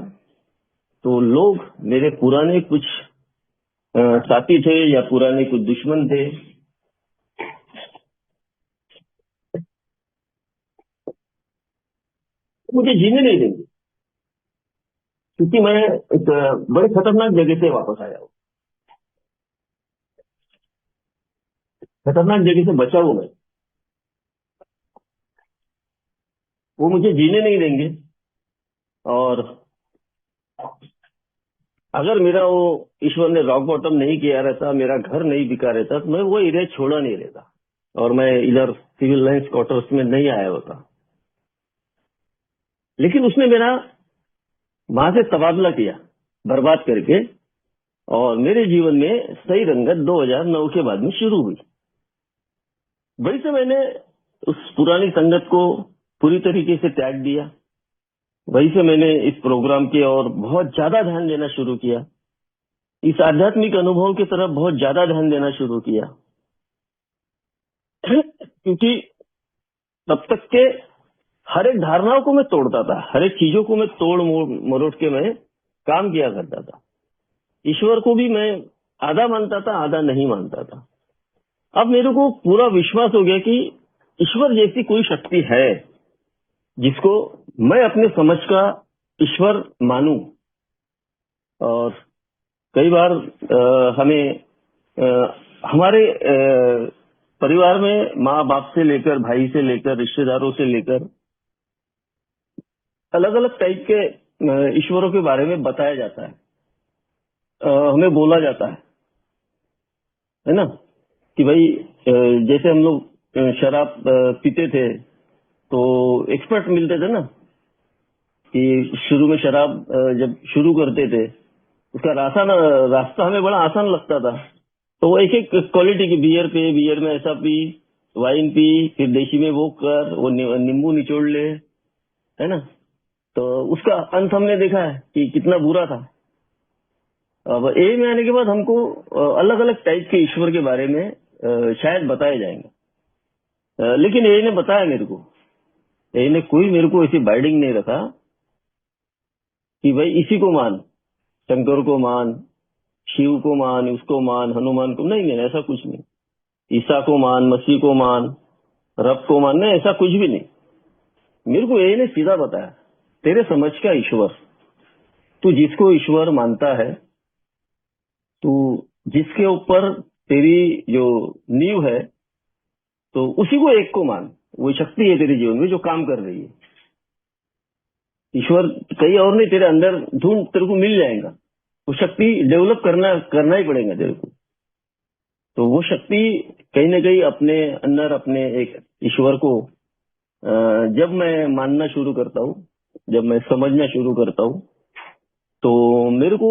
तो लोग मेरे पुराने कुछ साथी थे या पुराने कुछ दुश्मन थे, मुझे जीने नहीं देंगे, क्योंकि मैं एक बड़े खतरनाक जगह से वापस आया हूँ, खतरनाक जगह से बचा हूं मैं। वो मुझे जीने नहीं देंगे, और अगर मेरा वो ईश्वर ने रॉक बॉटम नहीं किया रहता, मेरा घर नहीं बिका रहता, तो मैं वो एरिया छोड़ा नहीं रहता और मैं इधर सिविल लाइन्स क्वार्टर्स में नहीं आया होता। लेकिन उसने मेरा वहां से तबादला किया, बर्बाद करके, और मेरे जीवन में सही रंगत 2009 के बाद में शुरू हुई। वही से मैंने उस पुरानी संगत को पूरी तरीके से त्याग दिया। वही से मैंने इस प्रोग्राम की ओर बहुत ज्यादा ध्यान देना शुरू किया, इस आध्यात्मिक अनुभव की तरफ बहुत ज्यादा ध्यान देना शुरू किया, क्योंकि तब तक के हर एक धारणाओं को मैं तोड़ता था, हर एक चीजों को मैं तोड़ मरोड़ के मैं काम किया करता था। ईश्वर को भी मैं आधा मानता था, आधा नहीं मानता था। अब मेरे को पूरा विश्वास हो गया कि ईश्वर जैसी कोई शक्ति है जिसको मैं अपने समझ का ईश्वर मानूं। और कई बार हमारे परिवार में माँ बाप से लेकर, भाई से लेकर, रिश्तेदारों से लेकर अलग अलग टाइप के ईश्वरों के बारे में बताया जाता है, हमें बोला जाता है ना, कि भाई जैसे हम लोग शराब पीते थे तो एक्सपर्ट मिलते थे ना, कि शुरू में शराब जब शुरू करते थे उसका रास्ता हमें बड़ा आसान लगता था। तो वो एक एक क्वालिटी की बियर में ऐसा पी, वाइन पी, फिर देशी में वो कर, वो नींबू निचोड़ ले, है ना। तो उसका अंत हमने देखा है कि कितना बुरा था। अब ए में आने के बाद हमको अलग अलग टाइप के ईश्वर के बारे में शायद बताए जाएंगे। लेकिन यही ने बताया मेरे को, यही ने कोई मेरे को ऐसी बाइडिंग नहीं रखा कि भाई इसी को मान, शंकर को मान, शिव को मान, उसको मान, हनुमान को, नहीं नहीं, ऐसा कुछ नहीं। ईसा को मान, मसीह को मान, रब को मान, नहीं, ऐसा कुछ भी नहीं। मेरे को यही ने सीधा बताया, तेरे समझ का ईश्वर, तू जिसको ईश्वर मानता है, तू जिसके ऊपर तेरी जो नींव है, तो उसी को एक को मान। वो शक्ति है तेरे जीवन में जो काम कर रही है। ईश्वर कहीं और नहीं, तेरे अंदर ढूंढ, तेरे को मिल जाएगा। वो शक्ति डेवलप करना ही पड़ेगा तेरे को। तो वो शक्ति कहीं ना कहीं अपने अंदर, अपने एक ईश्वर को जब मैं मानना शुरू करता हूँ, जब मैं समझना शुरू करता हूँ, तो मेरे को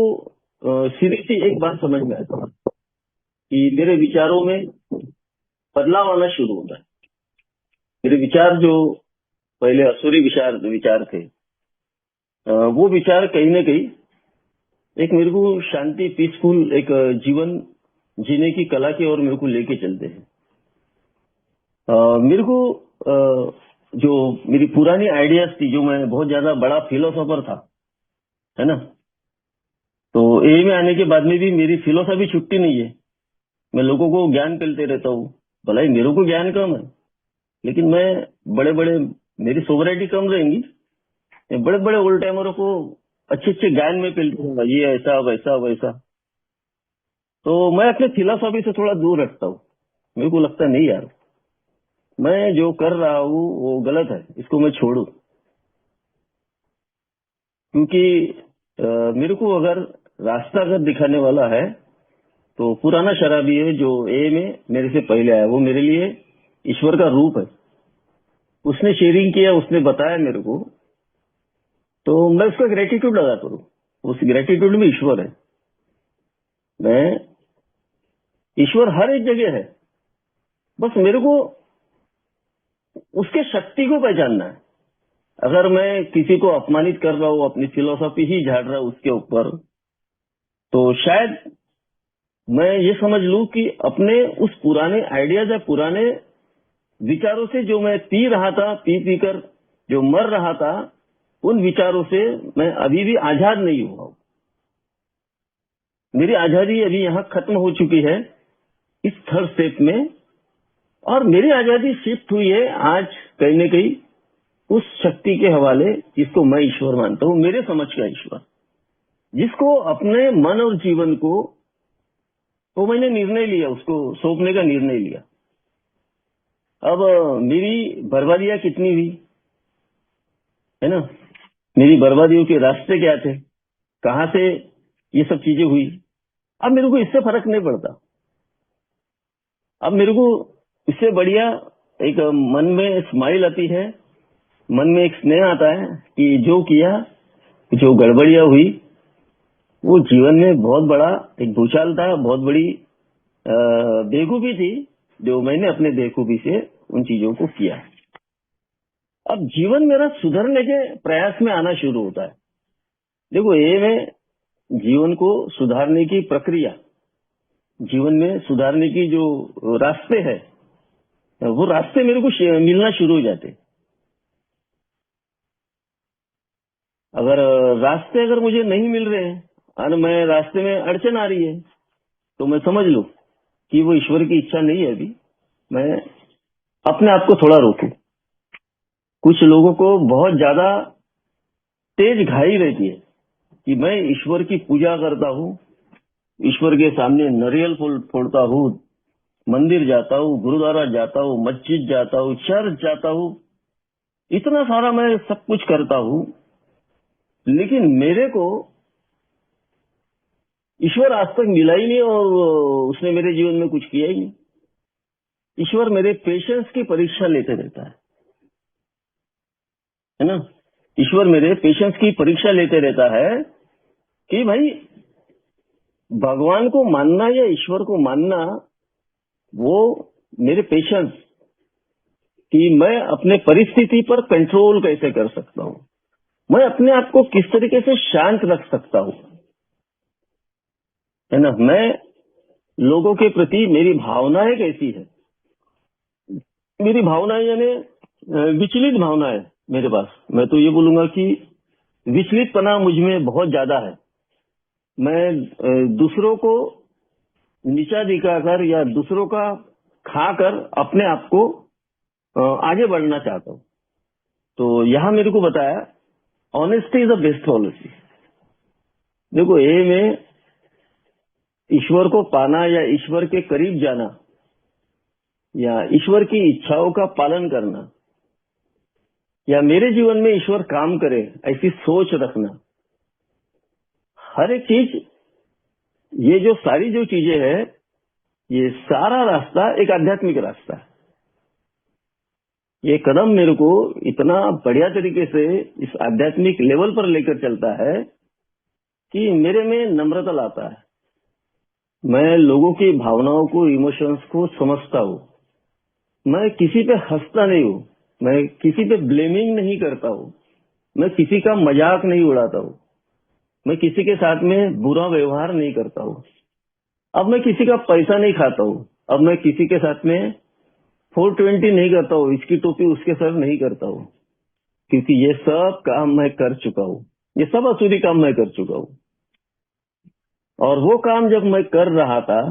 सीधी सी एक बात समझ में आता है कि मेरे विचारों में बदलाव आना शुरू होता है। मेरे विचार जो पहले असुरी विचार थे, वो विचार कहीं ना कहीं एक मेरे को शांति, पीसफुल एक जीवन जीने की कला की ओर मेरे को लेके चलते हैं। मेरे को जो मेरी पुरानी आइडियाज थी, जो मैं बहुत ज्यादा बड़ा फिलोसोफर था, है ना, तो ए में आने के बाद में भी मेरी फिलोसॉफी छुट्टी नहीं है। मैं लोगों को ज्ञान पिलते रहता हूँ, भलाई मेरे को ज्ञान कम है, लेकिन मैं बड़े बड़े, मेरी सोवरिटी कम रहेंगी, बड़े बड़े ओल्ड टाइमरों को अच्छे अच्छे ज्ञान में पिलते रहूंगा, ये ऐसा वैसा वैसा। तो मैं अपने फिलोसॉफी से थोड़ा दूर रखता हूँ। मेरे को लगता नहीं यार, मैं जो कर रहा हूँ वो गलत है, इसको मैं छोड़ू। क्योंकि मेरे को अगर रास्ता अगर दिखाने वाला है, तो पुराना शराबी है जो ए में मेरे से पहले आया, वो मेरे लिए ईश्वर का रूप है। उसने शेयरिंग किया, उसने बताया मेरे को, तो मैं उसका ग्रेटिट्यूड अदा करूं। उस ग्रेटिट्यूड में ईश्वर है। मैं, ईश्वर हर एक जगह है, बस मेरे को उसके शक्ति को पहचानना है। अगर मैं किसी को अपमानित कर रहा हूं, अपनी फिलोसॉफी ही झाड़ रहा हूं उसके ऊपर, तो शायद मैं ये समझ लूं कि अपने उस पुराने आइडियाज या पुराने विचारों से जो मैं पी रहा था, पी कर जो मर रहा था, उन विचारों से मैं अभी भी आजाद नहीं हुआ हूं। मेरी आजादी अभी यहां खत्म हो चुकी है इस थर्ड स्टेप में, और मेरी आजादी शिफ्ट हुई है आज कहीं न कहीं उस शक्ति के हवाले जिसको मैं ईश्वर मानता हूं, मेरे समझ का ईश्वर, जिसको अपने मन और जीवन को, तो मैंने निर्णय लिया, उसको सौंपने का निर्णय लिया। अब मेरी बर्बादियां कितनी हुई है ना, मेरी बर्बादियों के रास्ते क्या थे, कहां से ये सब चीजें हुई, अब मेरे को इससे फर्क नहीं पड़ता। अब मेरे को इससे बढ़िया एक मन में स्माइल आती है, मन में एक स्नेह आता है कि जो किया, जो गड़बड़ियां हुई, वो जीवन में बहुत बड़ा एक भूचाल था, बहुत बड़ी बेवकूफी थी जो मैंने अपने बेवकूफी से उन चीजों को किया। अब जीवन मेरा सुधरने के प्रयास में आना शुरू होता है। देखो, ये में जीवन को सुधारने की प्रक्रिया, जीवन में सुधारने की जो रास्ते है, वो रास्ते मेरे को मिलना शुरू हो जाते। अगर रास्ते अगर मुझे नहीं मिल रहे हैं और मैं रास्ते में अड़चन आ रही है, तो मैं समझ लूं कि वो ईश्वर की इच्छा नहीं है। अभी मैं अपने आप को थोड़ा रोकूं। कुछ लोगों को बहुत ज्यादा तेज घाई रहती है कि मैं ईश्वर की पूजा करता हूँ, ईश्वर के सामने नारियल फोड़ता हूँ, मंदिर जाता हूँ, गुरुद्वारा जाता हूँ, मस्जिद जाता हूँ, चर्च जाता हूँ, इतना सारा मैं सब कुछ करता हूँ, लेकिन मेरे को ईश्वर आज तक मिला ही नहीं और उसने मेरे जीवन में कुछ किया ही नहीं। ईश्वर मेरे पेशेंस की परीक्षा लेते रहता है ना। ईश्वर मेरे पेशेंस की परीक्षा लेते रहता है कि भाई भगवान को मानना या ईश्वर को मानना, वो मेरे पेशेंस कि मैं अपने परिस्थिति पर कंट्रोल कैसे कर सकता हूँ, मैं अपने आप को किस तरीके से शांत रख सकता हूँ, है ना। मैं, लोगों के प्रति मेरी भावनाएं कैसी है, मेरी भावनाएं यानी विचलित भावना है मेरे पास। मैं तो ये बोलूंगा कि विचलितपना मुझ में बहुत ज्यादा है। मैं दूसरों को नीचा दिखाकर या दूसरों का खाकर अपने आप को आगे बढ़ना चाहता हूँ। तो यहाँ मेरे को बताया honesty is the best policy. देखो, ए में ईश्वर को पाना या ईश्वर के करीब जाना या ईश्वर की इच्छाओं का पालन करना या मेरे जीवन में ईश्वर काम करे ऐसी सोच रखना, हर एक चीज, ये जो सारी जो चीजें हैं, ये सारा रास्ता एक आध्यात्मिक रास्ता है। ये कदम मेरे को इतना बढ़िया तरीके से इस आध्यात्मिक लेवल पर लेकर चलता है कि मेरे में नम्रता लाता है। मैं लोगों की भावनाओं को, इमोशंस को समझता हूँ। मैं किसी पे हंसता नहीं हूँ, मैं किसी पे ब्लेमिंग नहीं करता हूँ, मैं किसी का मजाक नहीं उड़ाता हूँ, मैं किसी के साथ में बुरा व्यवहार नहीं करता हूँ। अब मैं किसी का पैसा नहीं खाता हूँ। अब मैं किसी के साथ में 420 नहीं करता हूँ, इसकी टोपी उसके सर नहीं करता हूँ, क्योंकि ये सब काम मैं कर चुका हूँ। ये सब असुरी काम मैं कर चुका हूँ। और वो काम जब मैं कर रहा था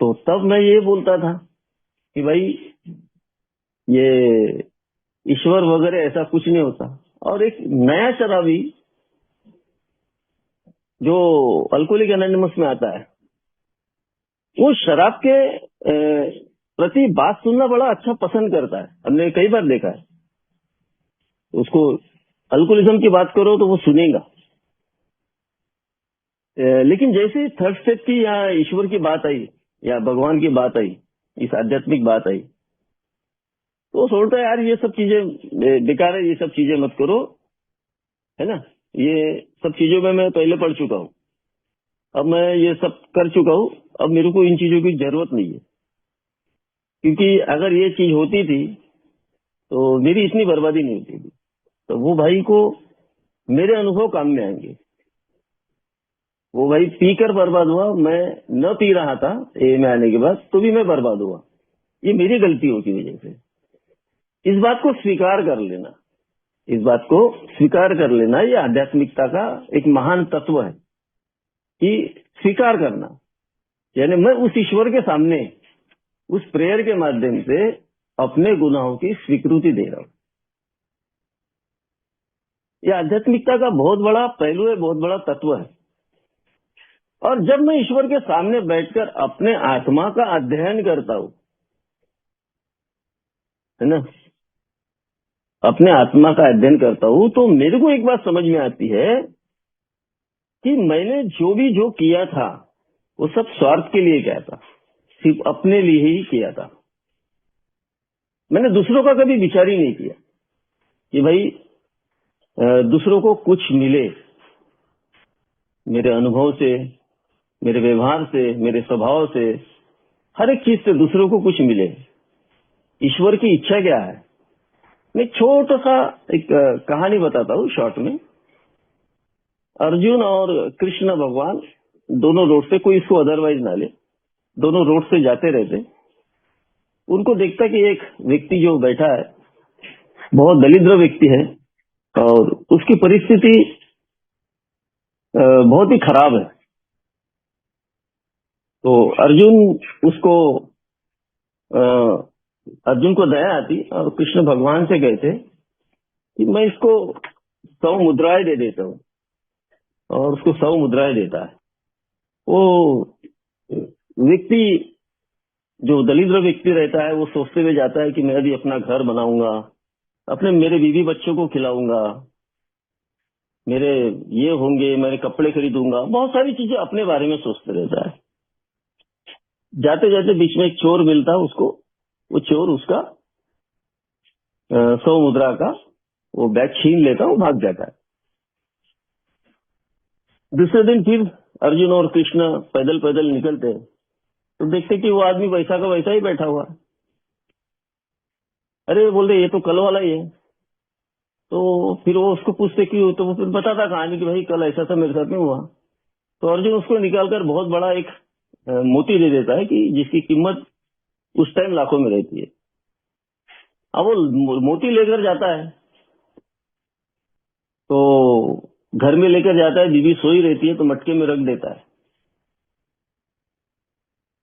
तो तब मैं ये बोलता था कि भाई ये ईश्वर वगैरह ऐसा कुछ नहीं होता। और एक नया शराबी जो अल्कोहलिक एनोनिमस में आता है, वो शराब के प्रति बात सुनना बड़ा अच्छा पसंद करता है। हमने कई बार देखा है। उसको अल्कोहलिज्म की बात करो तो वो सुनेगा, लेकिन जैसे थर्ड स्टेप की या ईश्वर की बात आई या भगवान की बात आई, इस आध्यात्मिक बात आई, तो वो सोचता है यार ये सब चीजें बेकार है, ये सब चीजें मत करो, है ना। ये सब चीजों में मैं पहले पढ़ चुका हूँ, अब मैं ये सब कर चुका हूँ, अब मेरे को इन चीजों की जरूरत नहीं है। क्योंकि अगर ये चीज होती थी तो मेरी इतनी बर्बादी नहीं होती थी। तो वो भाई को मेरे अनुभव काम में आएंगे। वो भाई पीकर बर्बाद हुआ, मैं न पी रहा था ए में आने के बाद, तो भी मैं बर्बाद हुआ। ये मेरी गलतियों की वजह से। इस बात को स्वीकार कर लेना, इस बात को स्वीकार कर लेना, ये आध्यात्मिकता का एक महान तत्व है कि स्वीकार करना। यानी मैं उस ईश्वर के सामने उस प्रेयर के माध्यम से अपने गुनाहों की स्वीकृति दे रहा हूं। यह आध्यात्मिकता का बहुत बड़ा पहलू है, बहुत बड़ा तत्व है। और जब मैं ईश्वर के सामने बैठकर अपने आत्मा का अध्ययन करता हूं, है ना, अपने आत्मा का अध्ययन करता हूं, तो मेरे को एक बात समझ में आती है कि मैंने जो किया था वो सब स्वार्थ के लिए किया था, सिर्फ अपने लिए ही किया था। मैंने दूसरों का कभी विचार ही नहीं किया कि भाई दूसरों को कुछ मिले मेरे अनुभव से, मेरे व्यवहार से, मेरे स्वभाव से, हर एक चीज से दूसरों को कुछ मिले। ईश्वर की इच्छा क्या है? मैं छोटा सा एक कहानी बताता हूँ शॉर्ट में। अर्जुन और कृष्ण भगवान दोनों रोड से, कोई इसको अदरवाइज ना ले, दोनों रोड से जाते रहते। उनको देखता कि एक व्यक्ति जो बैठा है बहुत दरिद्र व्यक्ति है और उसकी परिस्थिति बहुत ही खराब है। तो अर्जुन को दया आती और कृष्ण भगवान से कहते कि मैं इसको 100 मुद्राएं दे देता हूँ, और उसको 100 मुद्राएं देता है। वो व्यक्ति जो दरिद्र व्यक्ति रहता है वो सोचते हुए जाता है कि मैं अभी अपना घर बनाऊंगा, मेरे बीवी बच्चों को खिलाऊंगा, मेरे ये होंगे, मेरे कपड़े खरीदूंगा, बहुत सारी चीजें अपने बारे में सोचते रहता है। जाते जाते बीच में एक चोर मिलता है उसको। वो चोर उसका 100 मुद्रा का वो बैग छीन लेता, वो भाग जाता है। दूसरे दिन फिर अर्जुन और कृष्ण पैदल पैदल निकलते हैं तो देखते कि वो आदमी वैसा का वैसा ही बैठा हुआ है। अरे बोलते ये तो कल वाला ही है। तो फिर वो उसको पूछते कि, तो वो फिर बताता कहानी कि भाई कल ऐसा था मेरे साथ में हुआ। तो अर्जुन उसको निकालकर बहुत बड़ा एक मोती दे देता है कि जिसकी कीमत उस टाइम लाखों में रहती है। अब वो मोती लेकर जाता है, तो घर में लेकर जाता है, बीवी सोई रहती है तो मटके में रख देता है।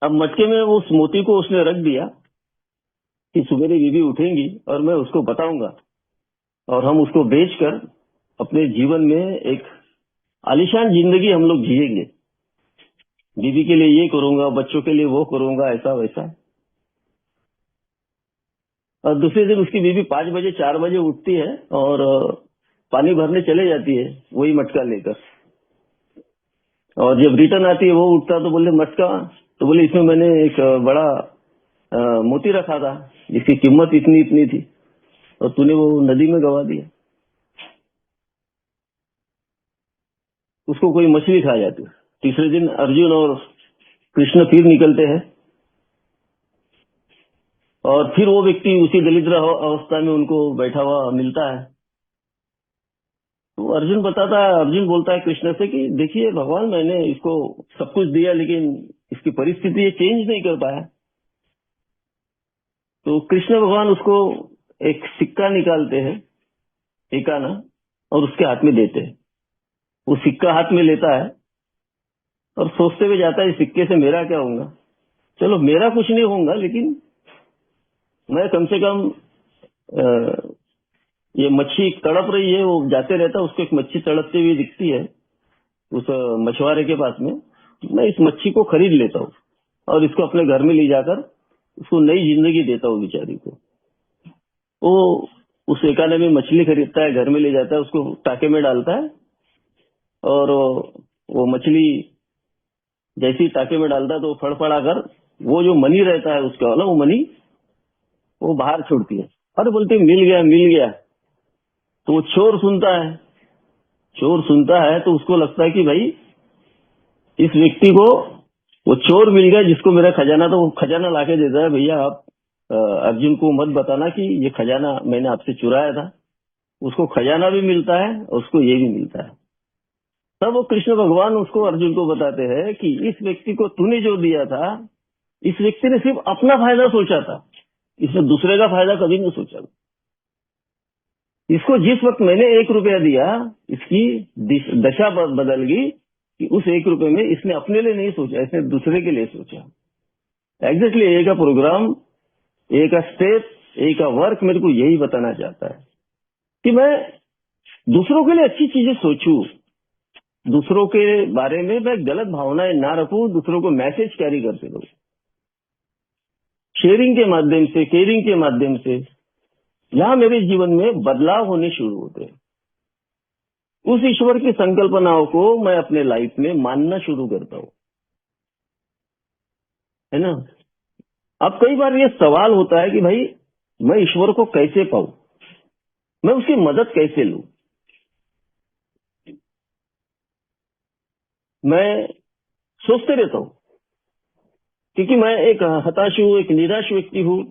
अब मटके में उस मोती को उसने रख दिया कि सुबेरे बीवी उठेंगी और मैं उसको बताऊंगा और हम उसको बेचकर अपने जीवन में एक आलीशान जिंदगी हम लोग जिएंगे। बीवी के लिए ये करूंगा, बच्चों के लिए वो करूंगा, ऐसा वैसा। और दूसरे दिन उसकी बीवी 5 बजे 4 बजे उठती है और पानी भरने चले जाती है वही मटका लेकर। और जब रिटर्न आती है वो उठता तो बोले मटका, तो बोले इसमें मैंने एक बड़ा मोती रखा था जिसकी कीमत इतनी इतनी थी और तूने वो नदी में गवा दिया। उसको कोई मछली खा जाती है। तीसरे दिन अर्जुन और कृष्ण फिर निकलते हैं और फिर वो व्यक्ति उसी दरिद्र अवस्था में उनको बैठा हुआ मिलता है। तो अर्जुन बोलता है कृष्ण से कि देखिए भगवान, मैंने इसको सब कुछ दिया लेकिन इसकी परिस्थिति ये चेंज नहीं कर पाया। तो कृष्ण भगवान उसको एक सिक्का निकालते हैं, एक आना, और उसके हाथ में देते हैं। वो सिक्का हाथ में लेता है और सोचते हुए जाता है इस सिक्के से मेरा क्या होगा। चलो मेरा कुछ नहीं होगा लेकिन मैं कम से कम ये मच्छी तड़प रही है, वो जाते रहता है, उसको एक मच्छी तड़पती हुई दिखती है उस मछुआरे के पास में। मैं इस मच्छी को खरीद लेता हूँ और इसको अपने घर में ले जाकर उसको नई जिंदगी देता हूँ बेचारी को। वो उस एकाने में मछली खरीदता है, घर में ले जाता है, उसको टाके में डालता है और वो मछली जैसे ही टाके में डालता है तो वो फड़फड़ाकर वो जो मनी रहता है उसका वाला, वो मनी वो बाहर छोड़ती है। अरे बोलते मिल गया मिल गया। तो वो चोर सुनता है तो उसको लगता है कि भाई इस व्यक्ति को वो चोर मिल गया जिसको मेरा खजाना, तो वो खजाना लाके देता है। भैया आप अर्जुन को मत बताना कि ये खजाना मैंने आपसे चुराया था। उसको खजाना भी मिलता है और उसको ये भी मिलता है। तब वो कृष्ण भगवान उसको अर्जुन को बताते हैं कि इस व्यक्ति को तूने जो दिया था, इस व्यक्ति ने सिर्फ अपना फायदा सोचा था, इसने दूसरे का फायदा कभी नहीं सोचा। इसको जिस वक्त मैंने 1 रुपया दिया, इसकी दशा बदल गई कि उस 1 रुपये में इसने अपने लिए नहीं सोचा, इसने दूसरे के लिए सोचा। एग्जैक्टली एक का प्रोग्राम, एक का स्टेप, एक का वर्क मेरे को यही बताना चाहता है कि मैं दूसरों के लिए अच्छी चीजें सोचूं, दूसरों के बारे में मैं गलत भावनाएं ना रखूं, दूसरों को मैसेज कैरी करते रहूं। शेयरिंग के माध्यम से, केयरिंग के माध्यम से यहां मेरे जीवन में बदलाव होने शुरू होते हैं। उस ईश्वर की संकल्पनाओं को मैं अपने लाइफ में मानना शुरू करता हूं, है ना। अब कई बार ये सवाल होता है कि भाई मैं ईश्वर को कैसे पाऊं, मैं उसकी मदद कैसे लूं। मैं सोचते रहता हूं क्योंकि मैं एक हताश हूं, एक निराश व्यक्ति हूं,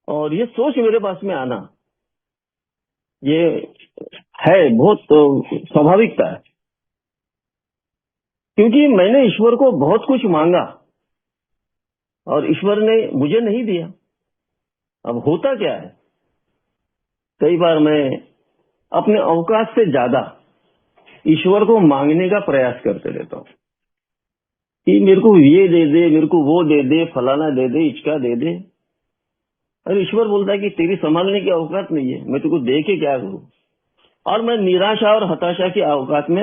और ये सोच मेरे पास में आना ये है बहुत स्वाभाविकता है, क्योंकि मैंने ईश्वर को बहुत कुछ मांगा और ईश्वर ने मुझे नहीं दिया। अब होता क्या है, कई बार मैं अपने औकात से ज्यादा ईश्वर को मांगने का प्रयास करते रहता हूं कि मेरे को ये दे दे, मेरे को वो दे दे, फलाना दे दे, इचका दे दे। और ईश्वर बोलता है कि तेरी संभालने की औकात नहीं है, मैं तुझको दे के क्या करूं। और मैं निराशा और हताशा की औकात में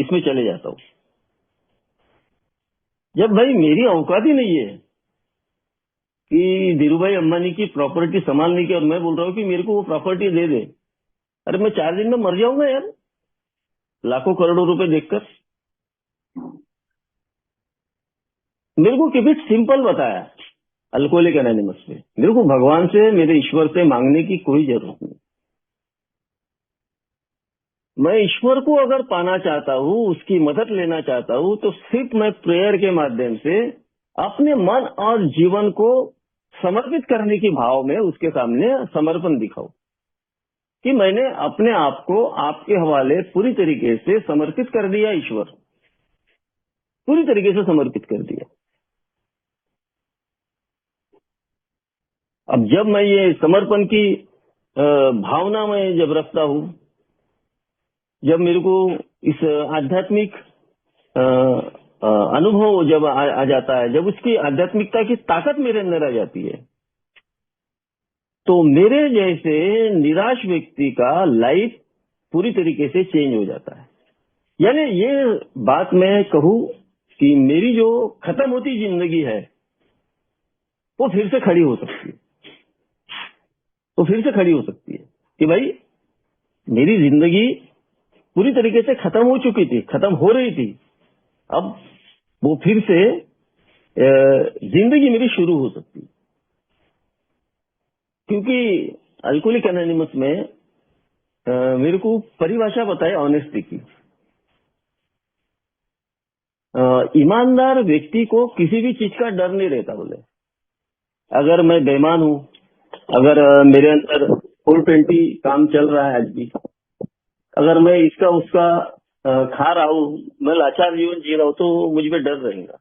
इसमें चले जाता हूं। जब भाई मेरी औकात ही नहीं है कि धीरूभाई अंबानी की प्रॉपर्टी संभालने की, और मैं बोल रहा हूँ कि मेरे को वो प्रॉपर्टी दे दे, अरे मैं 4 दिन में मर जाऊंगा यार, लाखों करोड़ों रुपए देखकर। मेरे को किसी सिंपल बताया अल्कोहलिक एनोनिमस में, मेरे को भगवान से, मेरे ईश्वर से मांगने की कोई जरूरत नहीं। मैं ईश्वर को अगर पाना चाहता हूँ, उसकी मदद लेना चाहता हूँ, तो सिर्फ मैं प्रेयर के माध्यम से अपने मन और जीवन को समर्पित करने की भाव में उसके सामने समर्पण दिखाऊं कि मैंने अपने आप को आपके हवाले पूरी तरीके से समर्पित कर दिया। ईश्वर पूरी तरीके से समर्पित कर दिया। अब जब मैं ये समर्पण की भावना में जब रखता हूँ, जब मेरे को इस आध्यात्मिक अनुभव जब आ जाता है, जब उसकी आध्यात्मिकता की ताकत मेरे अंदर आ जाती है, तो मेरे जैसे निराश व्यक्ति का लाइफ पूरी तरीके से चेंज हो जाता है। यानी ये बात मैं कहूँ कि मेरी जो खत्म होती जिंदगी है वो फिर से खड़ी हो सकती है, तो फिर से खड़ी हो सकती है कि भाई मेरी जिंदगी पूरी तरीके से खत्म हो चुकी थी, खत्म हो रही थी, अब वो फिर से जिंदगी मेरी शुरू हो सकती है। क्योंकि अल्कोहलिक एनोनिमस में मेरे को परिभाषा बताए ऑनेस्टी की। ईमानदार व्यक्ति को किसी भी चीज का डर नहीं रहता। बोले अगर मैं बेईमान हूं, अगर मेरे अंदर 420 काम चल रहा है आज भी, अगर मैं इसका उसका खा रहा हूं, मैं लाचार जीवन जी रहा हूं, तो मुझ में डर रहेगा।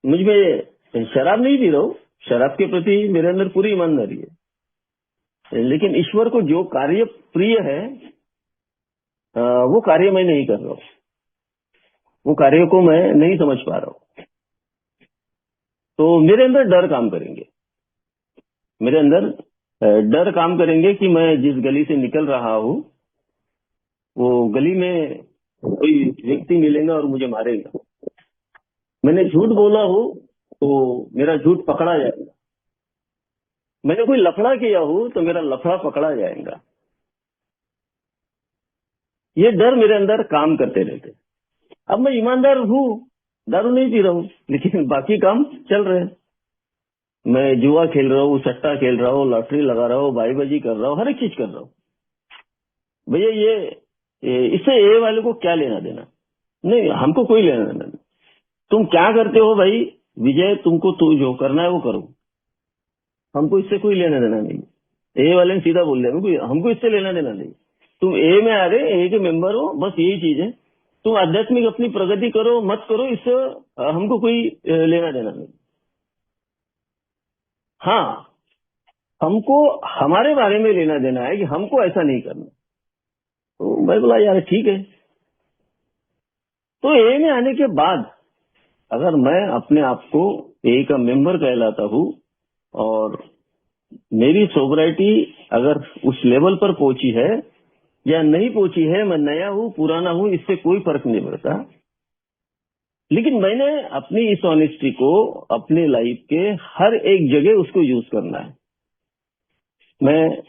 मुझ में शराब नहीं पी रहा हूं, शराब के प्रति मेरे अंदर पूरी ईमानदारी है, लेकिन ईश्वर को जो कार्य प्रिय है वो कार्य मैं नहीं कर रहा हूं, वो कार्य को मैं नहीं समझ पा रहा हूं। तो मेरे अंदर डर काम करेंगे, मेरे अंदर डर काम करेंगे कि मैं जिस गली से निकल रहा हूं वो गली में कोई व्यक्ति मिलेगा और मुझे मारेगा। मैंने झूठ बोला हो तो मेरा झूठ पकड़ा जाएगा, मैंने कोई लफड़ा किया हो तो मेरा लफड़ा पकड़ा जाएगा। ये डर मेरे अंदर काम करते रहते। अब मैं ईमानदार हूँ, दारू नहीं पी रहा हूँ, लेकिन बाकी काम चल रहे हैं। मैं जुआ खेल रहा हूँ, सट्टा खेल रहा हूँ, लॉटरी लगा रहा हूँ, बाईबाजी कर रहा हूँ, हर एक चीज कर रहा हूँ। भैया ये इससे ए वाले को क्या लेना देना? नहीं, हमको कोई लेना देना नहीं। तुम क्या करते हो भाई विजय, तुमको तो जो करना है वो करो, हमको इससे कोई लेना देना नहीं। ए वाले ने सीधा बोल दिया हमको इससे लेना देना नहीं। तुम ए में आ रहे, ए के मेंबर हो, बस यही चीज है। तुम आध्यात्मिक अपनी प्रगति करो मत करो, इससे हमको कोई लेना देना नहीं। हाँ, हमको हमारे बारे में लेना देना है कि हमको ऐसा नहीं करना। तो मैं बोला यार ठीक है। तो ए में आने के बाद अगर मैं अपने आप को ए का मेंबर कहलाता हूँ और मेरी सोबराइटी अगर उस लेवल पर पहुंची है या नहीं पहुंची है, मैं नया हूँ पुराना हूँ, इससे कोई फर्क नहीं पड़ता। लेकिन मैंने अपनी इस ऑनेस्टी को अपनी लाइफ के हर एक जगह उसको यूज करना है। मैं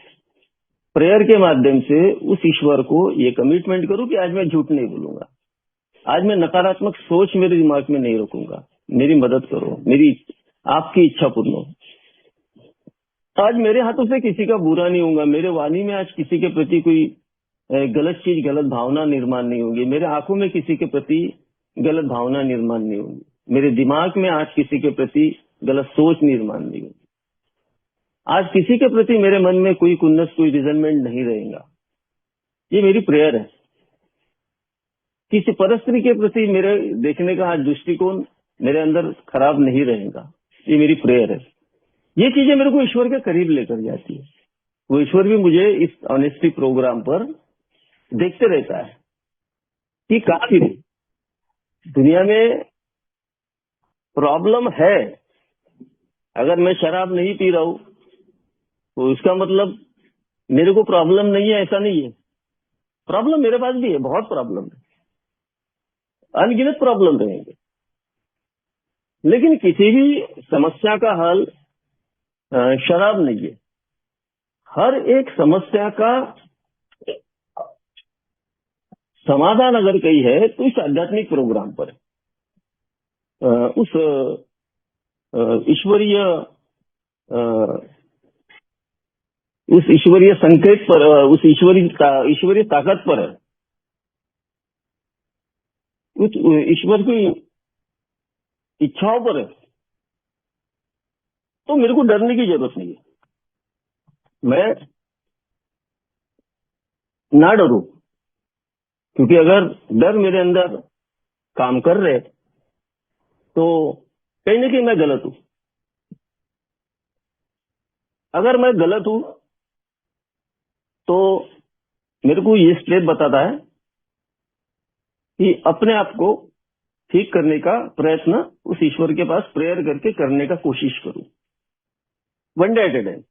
प्रेयर के माध्यम से उस ईश्वर को ये कमिटमेंट करूं कि आज मैं झूठ नहीं बोलूंगा, आज मैं नकारात्मक सोच मेरे दिमाग में नहीं रखूंगा, मेरी मदद करो, मेरी आपकी इच्छा पूर्ण हो। आज मेरे हाथों से किसी का बुरा नहीं होगा, मेरे वाणी में आज किसी के प्रति कोई गलत चीज, गलत भावना निर्माण नहीं होगी, मेरे आंखों में किसी के प्रति गलत भावना निर्माण नहीं होगी, मेरे दिमाग में आज किसी के प्रति गलत सोच निर्माण नहीं होगी, आज किसी के प्रति मेरे मन में कोई खुन्नस, कोई रिजनमेंट नहीं रहेगा। ये मेरी प्रेयर है। किसी परस्त्री के प्रति मेरे देखने का आज दृष्टिकोण मेरे अंदर खराब नहीं रहेगा। ये मेरी प्रेयर है। ये चीजें मेरे को ईश्वर के करीब लेकर जाती है। वो ईश्वर भी मुझे इस ऑनेस्टी प्रोग्राम पर देखते रहता है कि काफी दुनिया में प्रॉब्लम है। अगर मैं शराब नहीं पी रहा हूं तो इसका मतलब मेरे को प्रॉब्लम नहीं है, ऐसा नहीं है। प्रॉब्लम मेरे पास भी है, बहुत प्रॉब्लम है, अनगिनत प्रॉब्लम रहेंगे, लेकिन किसी भी समस्या का हल शराब नहीं है। हर एक समस्या का समाधान अगर कहीं है तो इस आध्यात्मिक प्रोग्राम पर उस ईश्वरीय संकेत पर, उस ईश्वरीय ताकत पर है, उस ईश्वर की इच्छाओं पर है। तो मेरे को डरने की जरूरत नहीं है। मैं ना डरूं, क्योंकि अगर डर मेरे अंदर काम कर रहे तो कहीं ना कहीं मैं गलत हूं। अगर मैं गलत हूं तो मेरे को ये स्टेप बताता है कि अपने आप को ठीक करने का प्रयत्न उस ईश्वर के पास प्रेयर करके करने का कोशिश करूं, one day at A time.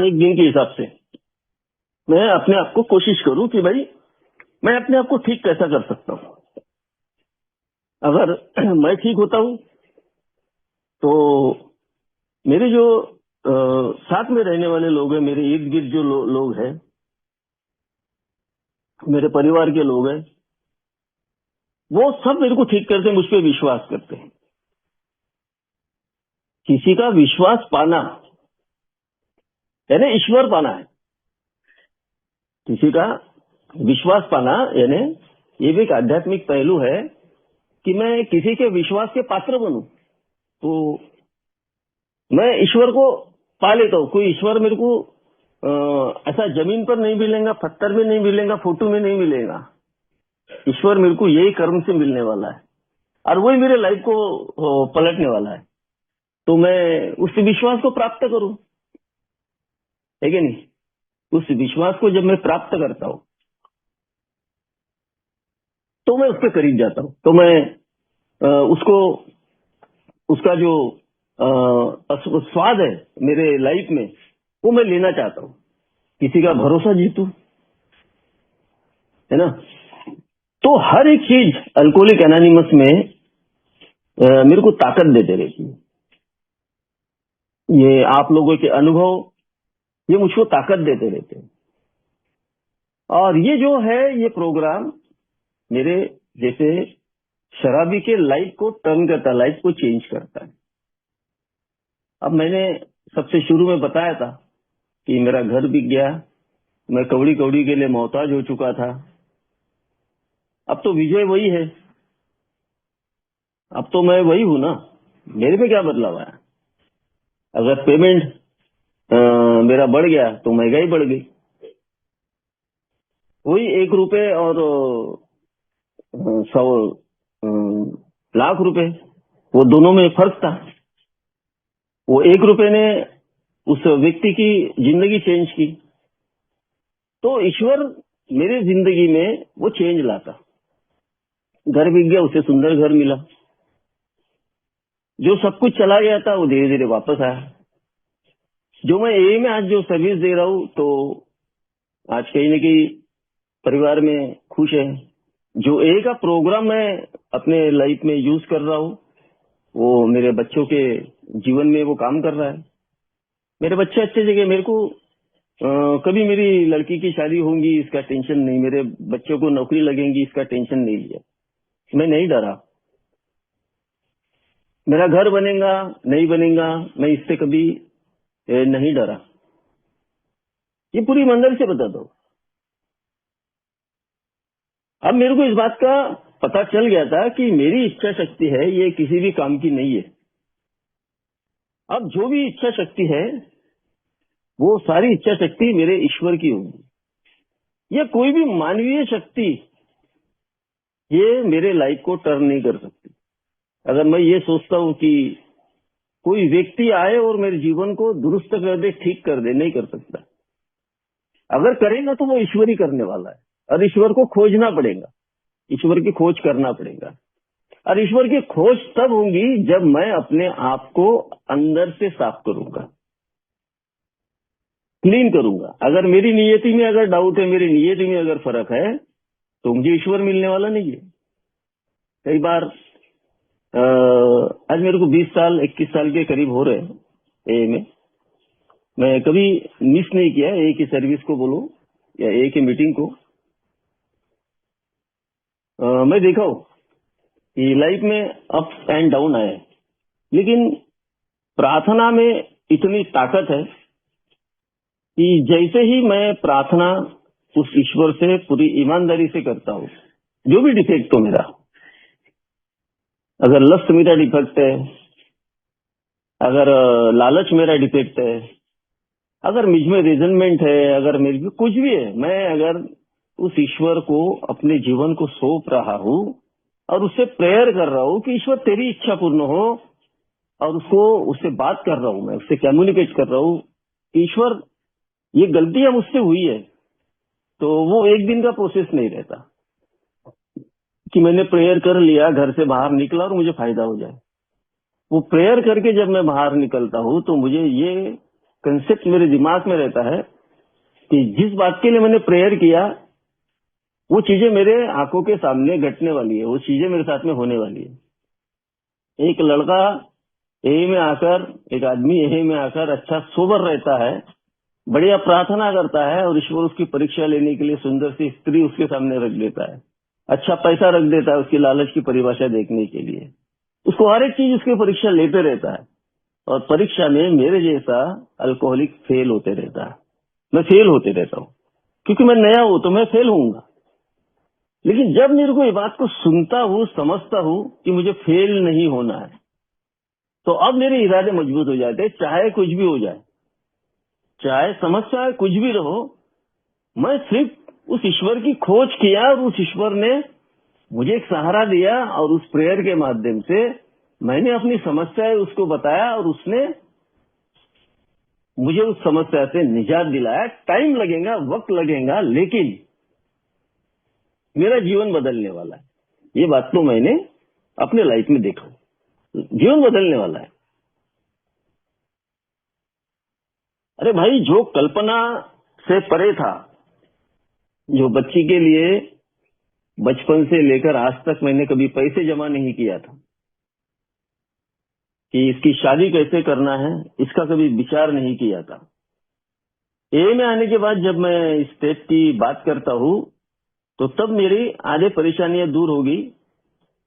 एक दिन के हिसाब से मैं अपने आप को कोशिश करूं कि भाई मैं अपने आप को ठीक कैसा कर सकता हूं। अगर मैं ठीक होता हूं तो मेरे जो साथ में रहने वाले लोग हैं, मेरे इर्द गिर्द जो लोग हैं, मेरे परिवार के लोग हैं, वो सब मेरे को ठीक करते, मुझ पर विश्वास करते हैं। किसी का विश्वास पाना यानी ईश्वर पाना है। किसी का विश्वास पाना यानी ये भी एक आध्यात्मिक पहलू है कि मैं किसी के विश्वास के पात्र बनूं तो मैं ईश्वर को पा लेता हूं। कोई ईश्वर मेरे को ऐसा जमीन पर नहीं मिलेगा, पत्थर में नहीं मिलेगा, फोटो में नहीं मिलेगा। ईश्वर मेरे को यही कर्म से मिलने वाला है और वही मेरे लाइफ को पलटने वाला है। तो मैं उस विश्वास को प्राप्त करूं, है कि नहीं? उस विश्वास को जब मैं प्राप्त करता हूं तो मैं उसके करीब जाता हूं। तो मैं उसको उसका जो स्वाद है मेरे लाइफ में वो मैं लेना चाहता हूं। किसी का भरोसा जीतूं, है ना? तो हर एक चीज अल्कोहलिक एनोनिमस में मेरे को ताकत देते रहती है। ये आप लोगों के अनुभव ये मुझको ताकत देते रहते हैं। और ये जो है ये प्रोग्राम मेरे जैसे शराबी के लाइफ को टर्न करता है, लाइफ को चेंज करता है। अब मैंने सबसे शुरू में बताया था कि मेरा घर बिक गया, मैं कौड़ी कौड़ी के लिए मोहताज हो चुका था। अब तो विजय वही है, अब तो मैं वही हूं ना। मेरे में क्या बदलाव आया? अगर पेमेंट मेरा बढ़ गया तो महंगाई बढ़ गई। वही 1 रुपए और 100 लाख रुपए, वो दोनों में फर्क था। वो 1 रुपए ने उस व्यक्ति की जिंदगी चेंज की। तो ईश्वर मेरे जिंदगी में वो चेंज लाता। घर बिक गया, उसे सुंदर घर मिला। जो सब कुछ चला गया था वो धीरे धीरे वापस आया। जो मैं ए में आज जो सर्विस दे रहा हूं तो आज कहीं न कहीं परिवार में खुश है। जो ए का प्रोग्राम मैं अपने लाइफ में यूज कर रहा हूं वो मेरे बच्चों के जीवन में वो काम कर रहा है। मेरे बच्चे अच्छे जगह, मेरे को कभी मेरी लड़की की शादी होगी इसका टेंशन नहीं, मेरे बच्चों को नौकरी लगेगी इसका टेंशन नहीं लिया। मैं नहीं डरा। मेरा घर बनेगा नहीं बनेगा मैं इससे कभी नहीं डरा। ये पूरी ईमानदारी से बताता हूं। अब मेरे को इस बात का पता चल गया था कि मेरी इच्छा शक्ति है ये किसी भी काम की नहीं है। अब जो भी इच्छा शक्ति है वो सारी इच्छा शक्ति मेरे ईश्वर की होगी। ये कोई भी मानवीय शक्ति ये मेरे लाइफ को टर्न नहीं कर सकती। अगर मैं ये सोचता हूं कि कोई व्यक्ति आए और मेरे जीवन को दुरुस्त कर दे, ठीक कर दे, नहीं कर सकता। अगर करेगा तो वो ईश्वर ही करने वाला है और ईश्वर को खोजना पड़ेगा, ईश्वर की खोज करना पड़ेगा। और ईश्वर की खोज तब होगी जब मैं अपने आप को अंदर से साफ करूंगा, क्लीन करूंगा। अगर मेरी नियति में अगर डाउट है, मेरी नियति में अगर फर्क है तो मुझे ईश्वर मिलने वाला नहीं है। कई बार आज मेरे को 20 साल 21 साल के करीब हो रहे हैं ए में। मैं कभी मिस नहीं किया ए की सर्विस को बोलो या ए की मीटिंग को। मैं देखा हूं कि लाइफ में अप्स एंड डाउन आए, लेकिन प्रार्थना में इतनी ताकत है कि जैसे ही मैं प्रार्थना उस ईश्वर से पूरी ईमानदारी से करता हूं, जो भी डिफेक्ट हो मेरा, अगर लस्ट मेरा डिफेक्ट है, अगर लालच मेरा डिफेक्ट है, अगर मुझ में रिजनमेंट है, अगर मेरे में कुछ भी है, मैं अगर उस ईश्वर को अपने जीवन को सौंप रहा हूं और उससे प्रेयर कर रहा हूँ कि ईश्वर तेरी इच्छा पूर्ण हो, और उससे बात कर रहा हूँ, मैं उससे कम्युनिकेट कर रहा हूँ कि ईश्वर ये गलतियां मुझसे हुई है, तो वो एक दिन का प्रोसेस नहीं रहता कि मैंने प्रेयर कर लिया, घर से बाहर निकला और मुझे फायदा हो जाए। वो प्रेयर करके जब मैं बाहर निकलता हूँ तो मुझे ये कंसेप्ट मेरे दिमाग में रहता है कि जिस बात के लिए मैंने प्रेयर किया वो चीजें मेरे आंखों के सामने घटने वाली है, वो चीजें मेरे साथ में होने वाली है। एक लड़का ए में आकर, एक आदमी ए में आकर अच्छा सोबर रहता है, बढ़िया प्रार्थना करता है, और ईश्वर उसकी परीक्षा लेने के लिए सुंदर सी स्त्री उसके सामने रख देता है, अच्छा पैसा रख देता है उसकी लालच की परिभाषा देखने के लिए। उसको हर एक चीज उसकी परीक्षा लेते रहता है, और परीक्षा में मेरे जैसा अल्कोहलिक फेल होते रहता है। मैं फेल होते रहता हूँ क्योंकि मैं नया हूं तो मैं फेल होऊंगा। लेकिन जब मेरे को ये बात को सुनता हूँ, समझता हूँ कि मुझे फेल नहीं होना है, तो अब मेरे इरादे मजबूत हो जाते हैं। चाहे कुछ भी हो जाए, चाहे समस्या कुछ भी रहो, मैं सिर्फ उस ईश्वर की खोज किया और उस ईश्वर ने मुझे एक सहारा दिया, और उस प्रेयर के माध्यम से मैंने अपनी समस्याएं उसको बताया और उसने मुझे उस समस्या से निजात दिलाया। टाइम लगेगा, वक्त लगेगा, लेकिन मेरा जीवन बदलने वाला है। ये बात तो मैंने अपने लाइफ में देखा, जीवन बदलने वाला है। अरे भाई, जो कल्पना से परे था, जो बच्ची के लिए बचपन से लेकर आज तक मैंने कभी पैसे जमा नहीं किया था कि इसकी शादी कैसे करना है, इसका कभी विचार नहीं किया था। ए में आने के बाद जब मैं इस स्टेप की बात करता हूँ तो तब मेरी आधे परेशानियां दूर होगी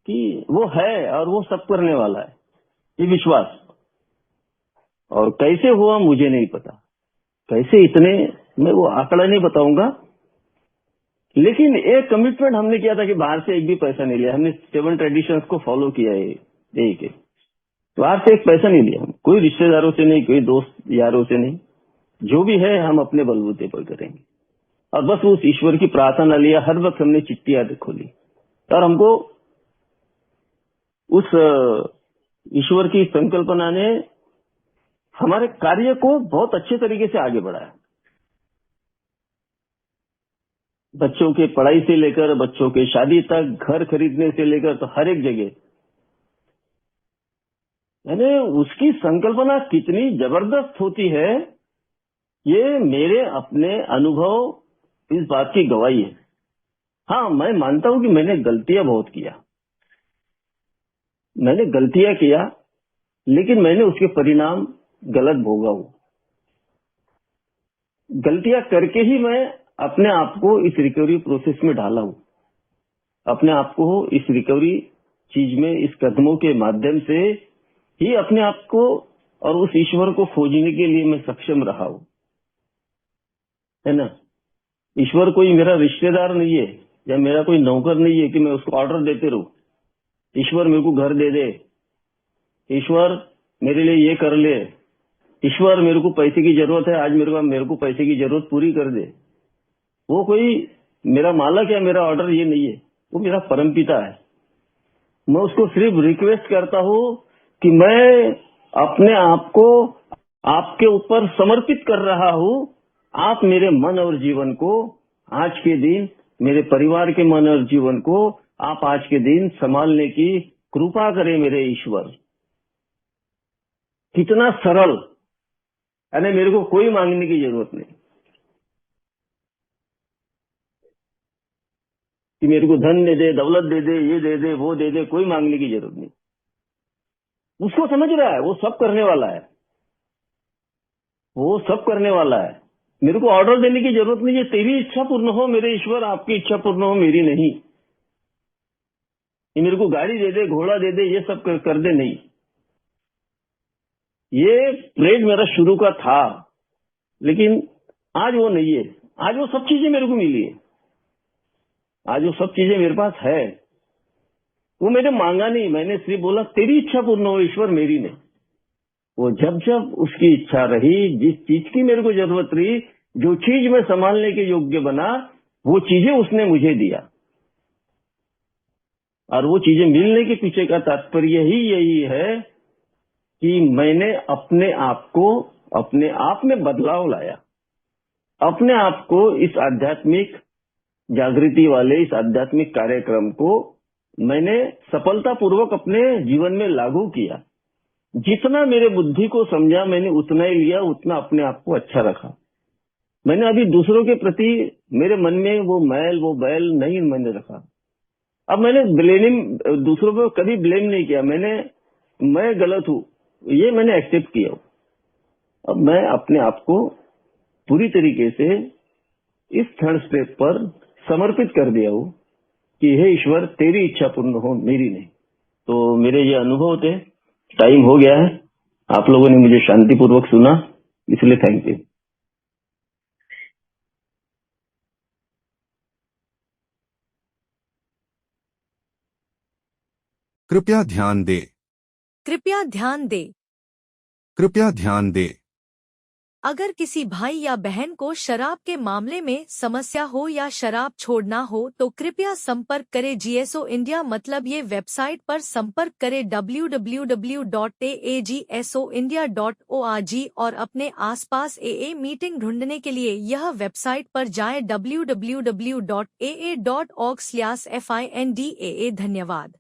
कि वो है और वो सब करने वाला है, ये विश्वास। और कैसे हुआ मुझे नहीं पता, कैसे इतने मैं वो आंकड़ा नहीं बताऊंगा, लेकिन एक कमिटमेंट हमने किया था कि बाहर से एक भी पैसा नहीं लिया। हमने 7 ट्रेडिशंस को फॉलो किया है, एक एक बाहर से एक पैसा नहीं लिया, हम कोई रिश्तेदारों से नहीं, कोई दोस्त यारों से नहीं, जो भी है हम अपने बलबूते पर करेंगे। और बस उस ईश्वर की प्रार्थना लिया, हर वक्त हमने चिट्ठियां खोली, और हमको उस ईश्वर की संकल्पना ने हमारे कार्य को बहुत अच्छे तरीके से आगे बढ़ाया। बच्चों के पढ़ाई से लेकर बच्चों के शादी तक, घर खरीदने से लेकर, तो हर एक जगह यानी उसकी संकल्पना कितनी जबरदस्त होती है, ये मेरे अपने अनुभव इस बात की गवाही है। हाँ, मैं मानता हूं कि मैंने गलतियां बहुत किया, मैंने गलतियां किया, लेकिन मैंने उसके परिणाम गलत भोगा हूं। गलतियां करके ही मैं अपने आप को इस रिकवरी प्रोसेस में ढाला हूं, अपने आप को इस रिकवरी चीज में, इस कदमों के माध्यम से ही अपने आप को और उस ईश्वर को खोजने के लिए मैं सक्षम रहा हूं, है ना। ईश्वर कोई मेरा रिश्तेदार नहीं है या मेरा कोई नौकर नहीं है कि मैं उसको ऑर्डर देते रहूं। ईश्वर मेरे को घर दे दे, ईश्वर मेरे लिए ये कर ले, ईश्वर मेरे को पैसे की जरूरत है, आज मेरे को पैसे की जरूरत पूरी कर दे। वो कोई मेरा मालक या मेरा ऑर्डर ये नहीं है, वो मेरा परमपिता है। मैं उसको सिर्फ रिक्वेस्ट करता हूँ कि मैं अपने आप को आपके ऊपर समर्पित कर रहा हूँ। आप मेरे मन और जीवन को आज के दिन, मेरे परिवार के मन और जीवन को आप आज के दिन संभालने की कृपा करें मेरे ईश्वर। कितना सरल, यानी मेरे को कोई मांगने की जरूरत नहीं कि मेरे को धन दे दे, दौलत दे दे, ये दे दे, वो दे दे, कोई मांगने की जरूरत नहीं। उसको समझ रहा है, वो सब करने वाला है, वो सब करने वाला है। मेरे को ऑर्डर देने की जरूरत नहीं है, तेरी इच्छा पूर्ण हो मेरे ईश्वर, आपकी इच्छा पूर्ण हो मेरी नहीं। ये मेरे को गाड़ी दे दे, घोड़ा दे दे, ये सब कर दे, नहीं। ये प्रेड मेरा शुरू का था, लेकिन आज वो नहीं है। आज वो सब चीजें मेरे को मिली है, आज वो सब चीजें मेरे पास है। वो मैंने मांगा नहीं, मैंने सिर्फ बोला तेरी इच्छा पूर्ण हो ईश्वर, मेरी नहीं। वो जब जब उसकी इच्छा रही, जिस चीज की मेरे को जरूरत रही, जो चीज मैं संभालने के योग्य बना, वो चीजें उसने मुझे दिया। और वो चीजें मिलने के पीछे का तात्पर्य ही यही है कि मैंने अपने आप में बदलाव लाया, अपने आप को इस आध्यात्मिक जागृति वाले इस आध्यात्मिक कार्यक्रम को मैंने सफलतापूर्वक अपने जीवन में लागू किया। जितना मेरे बुद्धि को समझा मैंने उतना ही लिया, उतना अपने आप को अच्छा रखा। मैंने अभी दूसरों के प्रति मेरे मन में वो मैल वो बैल नहीं मैंने रखा। अब मैंने दूसरों को कभी ब्लेम नहीं किया। मैं गलत हूँ ये मैंने एक्सेप्ट किया। अब मैं अपने आप को पूरी तरीके से इस थर्ड स्टेप पर समर्पित कर दिया हूँ कि हे ईश्वर तेरी इच्छा पूर्ण हो, मेरी नहीं। तो मेरे ये अनुभव थे। टाइम हो गया है, आप लोगों ने मुझे शांतिपूर्वक सुना, इसलिए थैंक यू। कृपया ध्यान दें। कृपया ध्यान दें। कृपया ध्यान दें। अगर किसी भाई या बहन को शराब के मामले में समस्या हो या शराब छोड़ना हो तो कृपया संपर्क करें जीएसओ इंडिया, मतलब ये वेबसाइट पर संपर्क करें www.agsoindia.org और अपने आसपास AA मीटिंग ढूंढने के लिए यह वेबसाइट पर जाएं www.aa.org/findaa। धन्यवाद।